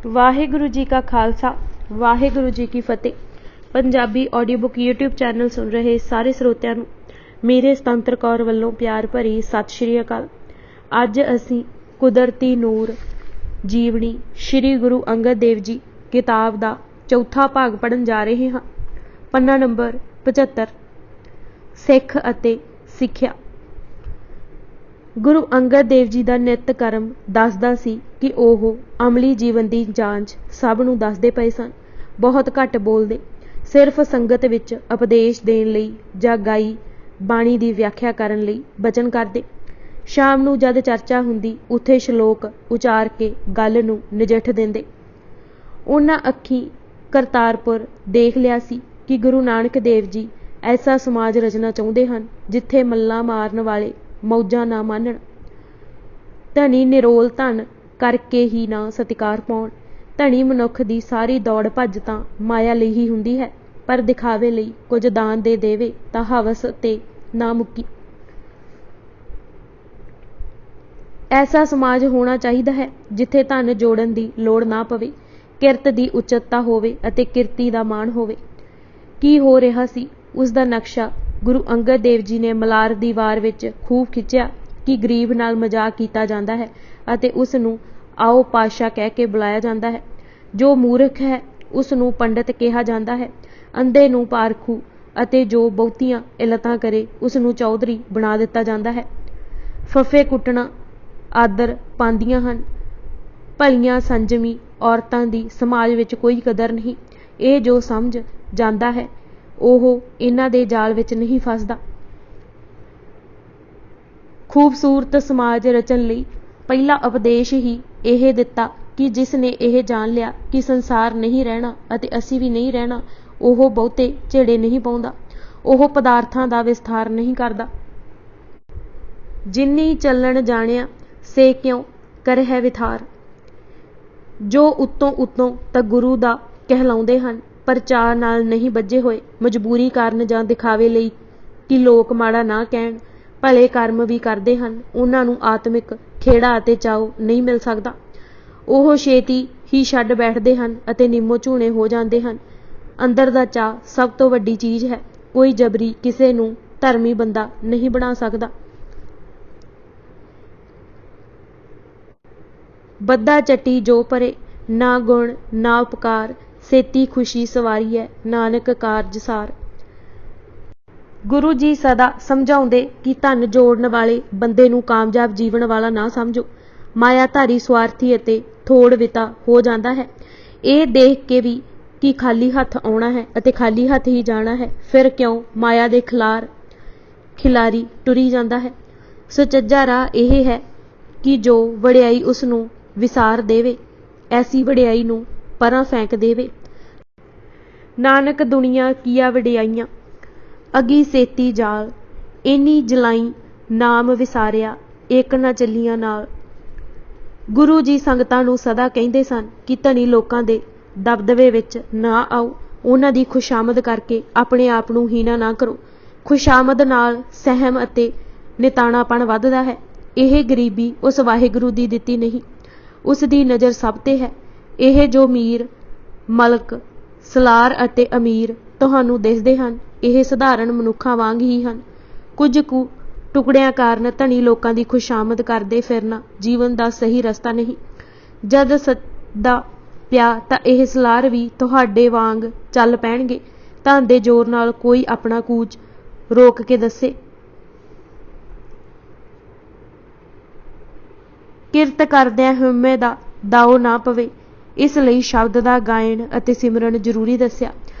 वाहिगुरु जी का खालसा वाहिगुरु जी की फतेह। Punjabi audio book YouTube channel सुन रहे सारे ਸਰੋਤਿਆਂ ਨੂੰ ਮੇਰੇ ਸੁਤੰਤਰ ਕੌਰ ਵੱਲੋਂ ਪਿਆਰ ਭਰੀ ਸਤਿ ਸ਼੍ਰੀ ਅਕਾਲ। ਅੱਜ ਅਸੀਂ ਕੁਦਰਤੀ ਨੂਰ ਜੀਵਨੀ ਸ਼੍ਰੀ ਗੁਰੂ ਅੰਗਦ ਦੇਵ ਜੀ ਕਿਤਾਬ ਦਾ ਚੌਥਾ ਭਾਗ ਪੜ੍ਹਨ ਜਾ ਰਹੇ ਹਾਂ। ਪੰਨਾ ਨੰਬਰ 75 ਸਿੱਖ ਅਤੇ ਸਿੱਖਿਆ। ਗੁਰੂ ਅੰਗਦ ਦੇਵ ਜੀ ਦਾ ਨਿੱਤ ਕਰਮ ਦੱਸਦਾ ਸੀ ਕਿ ਉਹ ਅਮਲੀ ਜੀਵਨ ਦੀ ਜਾਂਚ ਸਭ ਨੂੰ ਦੱਸਦੇ ਪਏ ਸਨ। ਬਹੁਤ ਘੱਟ ਬੋਲਦੇ, ਸਿਰਫ ਸੰਗਤ ਵਿੱਚ ਉਪਦੇਸ਼ ਦੇਣ ਲਈ ਜਾਂ ਗਾਈ ਬਾਣੀ ਦੀ ਵਿਆਖਿਆ ਕਰਨ ਲਈ ਬਚਨ ਕਰਦੇ। ਸ਼ਾਮ ਨੂੰ ਜਦ ਚਰਚਾ ਹੁੰਦੀ ਉੱਥੇ ਸ਼ਲੋਕ ਉਚਾਰ ਕੇ ਗੱਲ ਨੂੰ ਨਜਿੱਠ ਦਿੰਦੇ। ਉਹਨਾਂ ਅੱਖੀਂ ਕਰਤਾਰਪੁਰ ਦੇਖ ਲਿਆ ਸੀ ਕਿ ਗੁਰੂ ਨਾਨਕ ਦੇਵ ਜੀ ਐਸਾ ਸਮਾਜ ਰਚਣਾ ਚਾਹੁੰਦੇ ਹਨ ਜਿੱਥੇ ਮੱਲਾਂ ਮਾਰਨ ਵਾਲੇ ਮੌਜਾਂ ਨਾ ਮਾਨਣ, ਧਨੀ ਨਿਰੋਲ ਧਨ ਕਰਕੇ ਹੀ ਨਾ ਸਤਿਕਾਰ ਪਾਉਣ। ਧਨੀ ਮਨੁੱਖ ਦੀ ਸਾਰੀ ਦੌੜ ਭੱਜ ਤਾਂ ਮਾਇਆ ਲਈ ਹੀ ਹੁੰਦੀ ਹੈ, ਪਰ ਦਿਖਾਵੇ ਲਈ ਕੁਝ ਦਾਨ ਦੇ ਦੇਵੇ ਤਾਂ ਹਵਸ ਤੇ ਨਾ ਮੁੱਕੀ। ਐਸਾ ਸਮਾਜ ਹੋਣਾ ਚਾਹੀਦਾ ਹੈ ਜਿੱਥੇ ਧਨ ਜੋੜਨ ਦੀ ਲੋੜ ਨਾ ਪਵੇ, ਕਿਰਤ ਦੀ ਉੱਚਤਾ ਹੋਵੇ ਅਤੇ ਕਿਰਤੀ ਦਾ ਮਾਣ ਹੋਵੇ। ਕੀ ਹੋ ਰਿਹਾ ਸੀ ਉਸ ਦਾ ਨਕਸ਼ਾ ਗੁਰੂ ਅੰਗਦ ਦੇਵ ਜੀ ਨੇ ਮਲਾਰ ਦੀ ਵਾਰ ਵਿੱਚ ਖੂਬ ਖਿੱਚਿਆ ਕਿ ਗਰੀਬ ਨਾਲ ਮਜ਼ਾਕ ਕੀਤਾ ਜਾਂਦਾ ਹੈ ਅਤੇ ਉਸ ਨੂੰ ਆਓ ਪਾਸ਼ਾ ਕਹਿ ਕੇ ਬੁਲਾਇਆ ਜਾਂਦਾ ਹੈ। ਜੋ ਮੂਰਖ ਹੈ ਉਸ ਨੂੰ ਪੰਡਤ ਕਿਹਾ ਜਾਂਦਾ ਹੈ, ਅੰਧੇ ਨੂੰ ਪਾਰਖੂ ਅਤੇ ਜੋ ਬਹੁਤੀਆਂ ਇਲਤਾਂ ਕਰੇ ਉਸ ਨੂੰ ਚੌਧਰੀ ਬਣਾ ਦਿੱਤਾ ਜਾਂਦਾ ਹੈ। ਫੱਫੇ ਕੁੱਟਣਾ ਆਦਰ ਪਾਉਂਦੀਆਂ ਹਨ। ਭਲੀਆਂ ਸੰਜਮੀ ਔਰਤਾਂ ਦੀ ਸਮਾਜ ਵਿੱਚ ਕੋਈ ਕਦਰ ਨਹੀਂ। ਇਹ ਜੋ ਸਮਝ ਜਾਂਦਾ ਹੈ ਉਹ ਇਹਨਾਂ ਦੇ ਜਾਲ ਵਿੱਚ ਨਹੀਂ ਫਸਦਾ। ਖੂਬਸੂਰਤ ਸਮਾਜ ਰਚਣ ਲਈ ਪਹਿਲਾ ਉਪਦੇਸ਼ ਹੀ ਇਹ ਦਿੱਤਾ ਕਿ ਜਿਸ ਨੇ ਇਹ ਜਾਣ ਲਿਆ ਕਿ ਸੰਸਾਰ ਨਹੀਂ ਰਹਿਣਾ ਅਤੇ ਅਸੀਂ ਵੀ ਨਹੀਂ ਰਹਿਣਾ, ਉਹ ਬਹੁਤੇ ਝੇੜੇ ਨਹੀਂ ਪਾਉਂਦਾ, ਉਹ ਪਦਾਰਥਾਂ ਦਾ ਵਿਸਥਾਰ ਨਹੀਂ ਕਰਦਾ। ਜਿੰਨੀ ਚੱਲਣ ਜਾਣਿਆ ਸੇ ਕਿਉਂ ਕਰਹਿ ਵਿਥਾਰ। ਜੋ ਉੱਤੋਂ ਤਾਂ ਗੁਰੂ ਦਾ ਕਹਿਲਾਉਂਦੇ ਹਨ ਪਰ ਚਾਅ ਨਾਲ ਨਹੀਂ ਬੱਝੇ ਹੋਏ, ਮਜਬੂਰੀ ਕਾਰਨ ਜਾਂ ਦਿਖਾਵੇ ਲਈ ਕਿ ਲੋਕ ਮਾੜਾ ਨਾ ਕਹਿਣ, ਭਲੇ ਕਰਮ ਵੀ ਕਰਦੇ ਹਨ। ਉਹਨਾਂ ਨੂੰ ਆਤਮਿਕ ਖੇੜਾ ਅਤੇ ਚਾਉ ਨਹੀਂ ਮਿਲ ਸਕਦਾ। ਉਹ ਛੇਤੀ ਹੀ ਛੱਡ ਬੈਠਦੇ ਹਨ ਅਤੇ ਨਿੰਮੋ ਝੂਣੇ ਹੋ ਜਾਂਦੇ ਹਨ। ਅੰਦਰ ਦਾ ਚਾਅ ਸਭ ਤੋਂ ਵੱਡੀ ਚੀਜ਼ ਹੈ। ਕੋਈ ਜਬਰੀ ਕਿਸੇ ਨੂੰ ਧਰਮੀ ਬੰਦਾ ਨਹੀਂ ਬਣਾ ਸਕਦਾ। ਬੱਧਾ ਚੱਟੀ ਜੋ ਪਰੇ, ਨਾ ਗੁਣ ਨਾ ਉਪਕਾਰ, ਸੇਤੀ ਖੁਸ਼ੀ ਸਵਾਰੀ ਹੈ ਨਾਨਕ ਕਾਰਜ ਸਾਰ। ਗੁਰੂ ਜੀ ਸਦਾ ਸਮਝਾਉਂਦੇ ਕਿ ਧਨ ਜੋੜਨ ਵਾਲੇ ਬੰਦੇ ਨੂੰ ਕਾਮਯਾਬ ਜੀਵਨ ਵਾਲਾ ਨਾ ਸਮਝੋ। ਮਾਇਆਧਾਰੀ ਸਵਾਰਥੀ ਅਤੇ ਥੋੜਵਿਤਾ ਹੋ ਜਾਂਦਾ ਹੈ। ਇਹ ਦੇਖ ਕੇ ਵੀ ਕਿ ਖਾਲੀ ਹੱਥ ਆਉਣਾ ਹੈ ਅਤੇ ਖਾਲੀ ਹੱਥ ਹੀ ਜਾਣਾ ਹੈ, ਫਿਰ ਕਿਉਂ ਮਾਇਆ ਦੇ ਖਿਲਾਰੀ ਟੁਰੀ ਜਾਂਦਾ ਹੈ। ਸੁਚੱਜਾ ਰਾਹ ਇਹ ਹੈ ਕਿ ਜੋ ਵਡਿਆਈ ਉਸ ਨੂੰ ਵਿਸਾਰ ਦੇਵੇ, ਐਸੀ ਵਡਿਆਈ ਨੂੰ ਪਰਾਂ ਫੈਂਕ ਦੇਵੇ। ਨਾਨਕ ਦੁਨੀਆ ਕੀਆ ਵਡਿਆਈਆਂ, ਅਗੀ ਸੇਤੀ ਜਾਲ, ਇੰਨੀ ਜਲਾਈ ਨਾਮ ਵਿਸਾਰਿਆ, ਇੱਕ ਨਾ ਚੱਲੀਆਂ ਨਾਲ। ਗੁਰੂ ਜੀ ਸੰਗਤਾਂ ਨੂੰ ਸਦਾ ਕਹਿੰਦੇ ਸਨ ਕਿ ਧਨੀ ਲੋਕਾਂ ਦੇ ਦਬਦਬੇ ਵਿੱਚ ਨਾ ਆਓ, ਉਹਨਾਂ ਦੀ ਖੁਸ਼ਾਮਦ ਕਰਕੇ ਆਪਣੇ ਆਪ ਨੂੰ ਹੀਣਾ ਨਾ ਕਰੋ। ਖੁਸ਼ਾਮਦ ਨਾਲ ਸਹਿਮ ਅਤੇ ਨਿਤਾਣਾਪਣ ਵੱਧਦਾ ਹੈ। ਇਹ ਗਰੀਬੀ ਉਸ ਵਾਹਿਗੁਰੂ ਦੀ ਦਿੱਤੀ ਨਹੀਂ, ਉਸ ਦੀ ਨਜ਼ਰ ਸਭ ਤੇ ਹੈ। ਇਹ ਜੋ ਮੀਰ ਮਲਕ ਸਲਾਰ ਅਤੇ ਅਮੀਰ ਤੁਹਾਨੂੰ ਦਿਸਦੇ ਹਨ, ਇਹ ਸਧਾਰਨ ਮਨੁੱਖਾਂ ਵਾਂਗ ਹੀ ਹਨ। ਕੁਝ ਕੁ ਟੁਕੜਿਆਂ ਕਾਰਨ ਧਨੀ ਲੋਕਾਂ ਦੀ ਖੁਸ਼ਾਮਦ ਕਰਦੇ ਫਿਰਨਾ ਜੀਵਨ ਦਾ ਸਹੀ ਰਸਤਾ ਨਹੀਂ। ਜਦ ਸਦਾ ਪਿਆ ਤਾਂ ਇਹ ਸਲਾਰ ਵੀ ਤੁਹਾਡੇ ਵਾਂਗ ਚੱਲ ਪੈਣਗੇ। ਧਨ ਦੇ ਜ਼ੋਰ ਨਾਲ ਕੋਈ ਆਪਣਾ ਕੂਚ ਰੋਕ ਕੇ ਦੱਸੇ। ਕਿਰਤ ਕਰਦਿਆਂ ਹਿੰਮੇ ਦਾ ਦਾਓ ਨਾ ਪਵੇ, ਇਸ ਲਈ ਸ਼ਬਦ ਦਾ ਗਾਇਨ ਅਤੇ ਸਿਮਰਨ ਜ਼ਰੂਰੀ ਦੱਸਿਆ।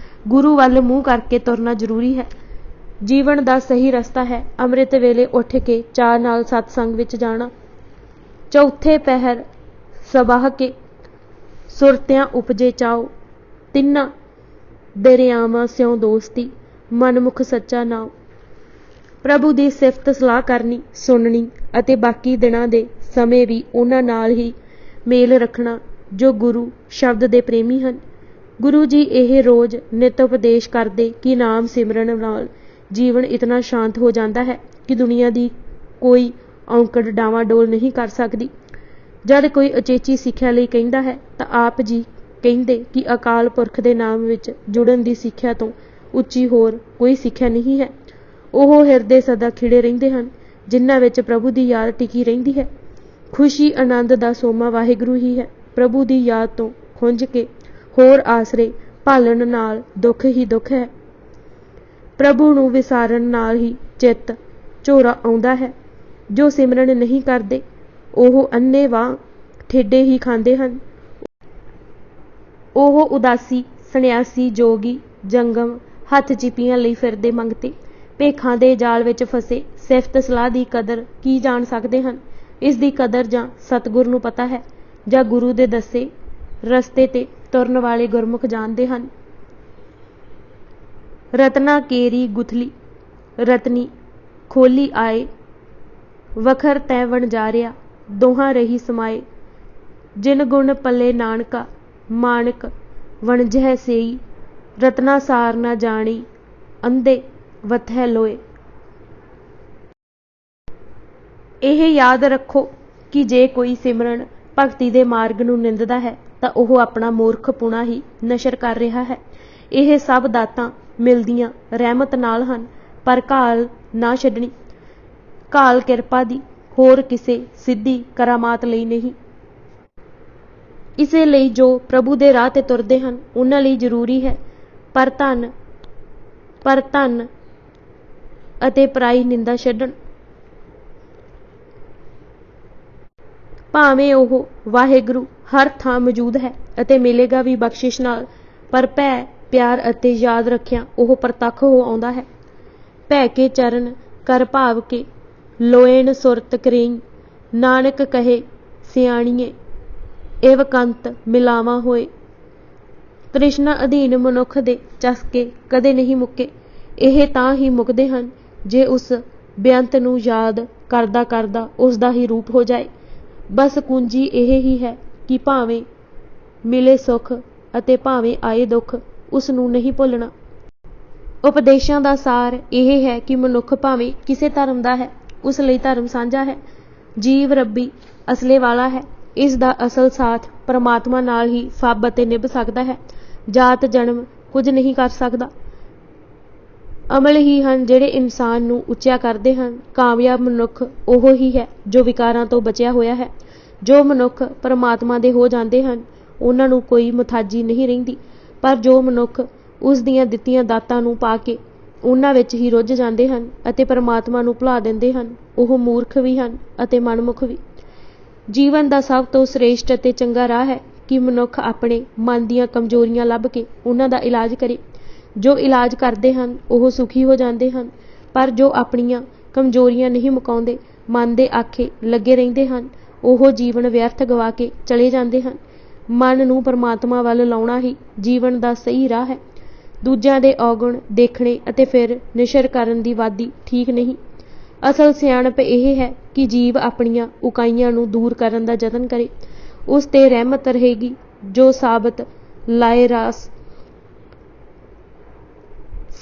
ਗੁਰੂ ਵੱਲ ਮੂੰਹ ਕਰਕੇ ਤੁਰਨਾ ਜ਼ਰੂਰੀ ਹੈ। ਜੀਵਨ ਦਾ ਸਹੀ ਰਸਤਾ ਹੈ ਅੰਮ੍ਰਿਤ ਵੇਲੇ ਉੱਠ ਕੇ ਚਾਅ ਨਾਲ ਸਤਸੰਗ ਵਿੱਚ ਜਾਣਾ। ਚੌਥੇ ਪਹਿਰ ਸਬਾਹ ਕੇ ਸੁਰਤਿਆਂ ਉਪਜੇ ਚਾਓ, ਤਿੰਨਾਂ ਦਰਿਆਵਾਂ ਸਿਉ ਦੋਸਤੀ, ਮਨਮੁਖ ਸੱਚਾ ਨਾਉ। ਪ੍ਰਭੂ ਦੀ ਸਿਫਤ ਸਲਾਹ ਕਰਨੀ, ਸੁਣਨੀ ਅਤੇ ਬਾਕੀ ਦਿਨਾਂ ਦੇ ਸਮੇਂ ਵੀ ਉਹਨਾਂ ਨਾਲ ਹੀ ਮੇਲ ਰੱਖਣਾ ਜੋ ਗੁਰੂ ਸ਼ਬਦ ਦੇ ਪ੍ਰੇਮੀ ਹਨ। ਗੁਰੂ ਜੀ ਇਹ ਰੋਜ਼ ਨਿਤ ਉਪਦੇਸ਼ ਕਰਦੇ ਕਿ ਨਾਮ ਸਿਮਰਨ ਨਾਲ ਜੀਵਨ ਇਤਨਾ ਸ਼ਾਂਤ ਹੋ ਜਾਂਦਾ ਹੈ ਕਿ ਦੁਨੀਆ ਦੀ ਕੋਈ ਔਂਕੜ ਡਾਵਾਂਡੋਲ ਨਹੀਂ ਕਰ ਸਕਦੀ। ਜਦ ਕੋਈ ਉਚੇਚੀ ਸਿੱਖਿਆ ਲਈ ਕਹਿੰਦਾ ਹੈ ਤਾਂ ਆਪ ਜੀ ਕਹਿੰਦੇ ਕਿ ਅਕਾਲ ਪੁਰਖ ਦੇ ਨਾਮ ਵਿੱਚ ਜੁੜਨ ਦੀ ਸਿੱਖਿਆ ਤੋਂ ਉੱਚੀ ਹੋਰ ਕੋਈ ਸਿੱਖਿਆ ਨਹੀਂ ਹੈ। ਉਹ ਹਿਰਦੇ ਸਦਾ ਖਿੜੇ ਰਹਿੰਦੇ ਹਨ ਜਿਨ੍ਹਾਂ ਵਿੱਚ ਪ੍ਰਭੂ ਦੀ ਯਾਦ ਟਿਕੀ ਰਹਿੰਦੀ ਹੈ। ਖੁਸ਼ੀ ਆਨੰਦ ਦਾ ਸੋਮਾ ਵਾਹਿਗੁਰੂ ਹੀ ਹੈ। ਪ੍ਰਭੂ ਦੀ ਯਾਦ ਤੋਂ ਖੁੰਝ ਕੇ ਹੋਰ ਆਸਰੇ ਭਾਲਣ ਨਾਲ ਦੁੱਖ ਹੀ ਦੁੱਖ ਹੈ। ਪ੍ਰਭੂ ਨੂੰ ਵਿਸਾਰਨ ਨਾਲ ਹੀ ਚਿੱਤ ਝੋਰਾ ਆਉਂਦਾ ਹੈ। ਜੋ ਸਿਮਰਨ ਨਹੀਂ ਕਰਦੇ ਉਹ ਅੰਨ੍ਹੇਵਾਹ ਠੇਡੇ ਹੀ ਖਾਂਦੇ ਹਨ। ਉਹ ਉਦਾਸੀ ਸੰਨਿਆਸੀ ਜੋਗੀ ਜੰਗਮ ਹੱਥ ਚਿਪੀਆਂ ਲਈ ਫਿਰਦੇ ਮੰਗਤੇ ਭੇਖਾਂ ਦੇ ਜਾਲ ਵਿੱਚ ਫਸੇ ਸਿਫਤ ਸਲਾਹ ਦੀ ਕਦਰ ਕੀ ਜਾਣ ਸਕਦੇ ਹਨ। ਇਸ ਦੀ ਕਦਰ ਜਾਂ ਸਤਿਗੁਰ ਨੂੰ ਪਤਾ ਹੈ ਜਾਂ ਗੁਰੂ ਦੇ ਦੱਸੇ ਰਸਤੇ ਤੇ ਤੁਰਨ ਵਾਲੇ ਗੁਰਮੁਖ ਜਾਣਦੇ ਹਨ। ਰਤਨਾ ਕੇਰੀ ਗੁਥਲੀ ਰਤਨੀ ਖੋਲੀ ਆਏ ਵਖਰ ਤੈ ਵਣਜਾਰਿਆ ਦੋਹਾਂ ਰਹੀ ਸਮਾਏ ਜਿਨ ਗੁਣ ਪੱਲੇ ਨਾਨਕਾ ਮਾਣਕ ਵਣਜਹਿ ਸੇਈ ਰਤਨਾ ਸਾਰ ਨਾ ਜਾਣੀ ਅੰਧੇ ਵਥੈ ਲੋਏ। ਇਹ ਯਾਦ ਰੱਖੋ ਕਿ ਜੇ ਕੋਈ ਸਿਮਰਨ ਭਗਤੀ ਦੇ ਮਾਰਗ ਨੂੰ ਨਿੰਦਦਾ ਹੈ ਤਾਂ ਉਹ ਆਪਣਾ ਮੂਰਖਪੁਣਾ ਹੀ ਨਸ਼ਰ ਕਰ ਰਿਹਾ ਹੈ। ਇਹ ਸਭ ਦਾਤਾਂ ਮਿਲਦੀਆਂ ਰਹਿਮਤ ਨਾਲ ਹਨ ਪਰ ਘਾਲ ਨਾ ਛੱਡਣੀ। ਘਾਲ ਕਿਰਪਾ ਦੀ ਹੋਰ ਕਿਸੇ ਸਿੱਧੀ ਕਰਾਮਾਤ ਲਈ ਨਹੀਂ। ਇਸੇ ਲਈ ਜੋ ਪ੍ਰਭੂ ਦੇ ਰਾਹ ਤੇ ਤੁਰਦੇ ਹਨ ਉਹਨਾਂ ਲਈ ਜ਼ਰੂਰੀ ਹੈ ਪਰ ਧਨ ਅਤੇ ਪਰਾਈ ਨਿੰਦਾ ਛੱਡਣ। ਭਾਵੇਂ ਉਹ ਵਾਹਿਗੁਰੂ ਹਰ ਥਾਂ ਮੌਜੂਦ ਹੈ ਅਤੇ ਮਿਲੇਗਾ ਵੀ ਬਖਸ਼ਿਸ਼ ਨਾਲ ਪਰ ਭੈ ਪਿਆਰ ਅਤੇ ਯਾਦ ਰੱਖਿਆ ਉਹ ਪ੍ਰਤੱਖ ਹੋ ਆਉਂਦਾ ਹੈ। ਭੈ ਕੇ ਚਰਨ ਕਰ ਭਾਵ ਕੇ ਲੋਏਨ ਸੁਰਤ ਕਰੇਈ ਨਾਨਕ ਕਹੇ ਸਿਆਣੀਏ ਇਵ ਕੰਤ ਮਿਲਾਵਾਂ ਹੋਏ। ਤ੍ਰਿਸ਼ਨਾ ਅਧੀਨ ਮਨੁੱਖ ਦੇ ਚਸਕੇ ਕਦੇ ਨਹੀਂ ਮੁੱਕੇ। ਇਹ ਤਾਂ ਹੀ ਮੁੱਕਦੇ ਹਨ ਜੇ ਉਸ ਬੇਅੰਤ ਨੂੰ ਯਾਦ ਕਰਦਾ ਕਰਦਾ ਉਸ ਦਾ ਹੀ ਰੂਪ ਹੋ ਜਾਏ। ਬਸ ਕੁੰਜੀ ਇਹ ਹੀ ਹੈ ਕਿ ਭਾਵੇਂ ਮਿਲੇ ਸੁੱਖ ਅਤੇ ਭਾਵੇਂ ਆਏ ਦੁੱਖ ਉਸ ਨੂੰ ਨਹੀਂ ਭੁੱਲਣਾ। ਉਪਦੇਸ਼ਾਂ ਦਾ ਸਾਰ ਇਹ ਹੈ ਕਿ ਮਨੁੱਖ ਭਾਵੇਂ ਕਿਸੇ ਧਰਮ ਦਾ ਹੈ ਉਸ ਲਈ ਧਰਮ ਸਾਂਝਾ ਹੈ। ਜੀਵ ਰੱਬੀ ਅਸਲੇ ਵਾਲਾ ਹੈ। ਇਸ ਦਾ ਅਸਲ ਸਾਥ ਪਰਮਾਤਮਾ ਨਾਲ ਹੀ ਫੱਬ ਅਤੇ ਨਿਭ ਸਕਦਾ ਹੈ। ਜਾਤ ਜਨਮ ਕੁਝ ਨਹੀਂ ਕਰ ਸਕਦਾ। ਅਮਲ ਹੀ ਹਨ ਜਿਹੜੇ ਇਨਸਾਨ ਨੂੰ ਉੱਚਾ ਕਰਦੇ ਹਨ। ਕਾਮਯਾਬ ਮਨੁੱਖ ਉਹ ਹੀ ਹੈ ਜੋ ਵਿਕਾਰਾਂ ਤੋਂ ਬਚਿਆ ਹੋਇਆ ਹੈ। ਜੋ ਮਨੁੱਖ ਪਰਮਾਤਮਾ ਦੇ ਹੋ ਜਾਂਦੇ ਹਨ ਉਹਨਾਂ ਨੂੰ ਕੋਈ ਮੁਥਾਜੀ ਨਹੀਂ ਰਹਿੰਦੀ ਪਰ ਜੋ ਮਨੁੱਖ ਉਸ ਦੀਆਂ ਦਿੱਤੀਆਂ ਦਾਤਾਂ ਨੂੰ ਪਾ ਕੇ ਉਹਨਾਂ ਵਿੱਚ ਹੀ ਰੁੱਝ ਜਾਂਦੇ ਹਨ ਅਤੇ ਪਰਮਾਤਮਾ ਨੂੰ ਭੁਲਾ ਦਿੰਦੇ ਹਨ ਉਹ ਮੂਰਖ ਵੀ ਹਨ ਅਤੇ ਮਨਮੁਖ ਵੀ। ਜੀਵਨ ਦਾ ਸਭ ਤੋਂ ਸ੍ਰੇਸ਼ਟ ਅਤੇ ਚੰਗਾ ਰਾਹ ਹੈ ਕਿ ਮਨੁੱਖ ਆਪਣੇ ਮਨ ਦੀਆਂ ਕਮਜ਼ੋਰੀਆਂ ਲੱਭ ਕੇ ਉਹਨਾਂ ਦਾ ਇਲਾਜ ਕਰੇ। ਜੋ ਇਲਾਜ ਕਰਦੇ ਹਨ ਉਹ ਸੁਖੀ ਹੋ ਜਾਂਦੇ ਹਨ ਪਰ ਜੋ ਆਪਣੀਆਂ ਕਮਜ਼ੋਰੀਆਂ ਨਹੀਂ ਮੁਕਾਉਂਦੇ ਮਨ ਦੇ ਆਖੇ ਲੱਗੇ ਰਹਿੰਦੇ ਹਨ ਉਹ ਜੀਵਨ ਵਿਅਰਥ ਗਵਾ ਕੇ ਚਲੇ ਜਾਂਦੇ ਹਨ। ਮਨ ਨੂੰ ਪਰਮਾਤਮਾ ਵੱਲ ਲਾਉਣਾ ਹੀ ਜੀਵਨ ਦਾ ਸਹੀ ਰਾਹ ਹੈ। ਦੂਜਿਆਂ ਦੇ ਔਗੁਣ ਦੇਖਣੇ ਅਤੇ ਫਿਰ ਨਿਸ਼ਰ ਕਰਨ ਦੀ ਵਾਦੀ ਠੀਕ ਨਹੀਂ। ਅਸਲ ਸਿਆਣਪ ਇਹ ਹੈ ਕਿ ਜੀਵ ਆਪਣੀਆਂ ਉਕਾਈਆਂ ਨੂੰ ਦੂਰ ਕਰਨ ਦਾ ਯਤਨ ਕਰੇ। ਉਸ ਤੇ ਰਹਿਮਤ ਰਹੇਗੀ ਜੋ ਸਾਬਤ ਲਾਏ ਰਾਸ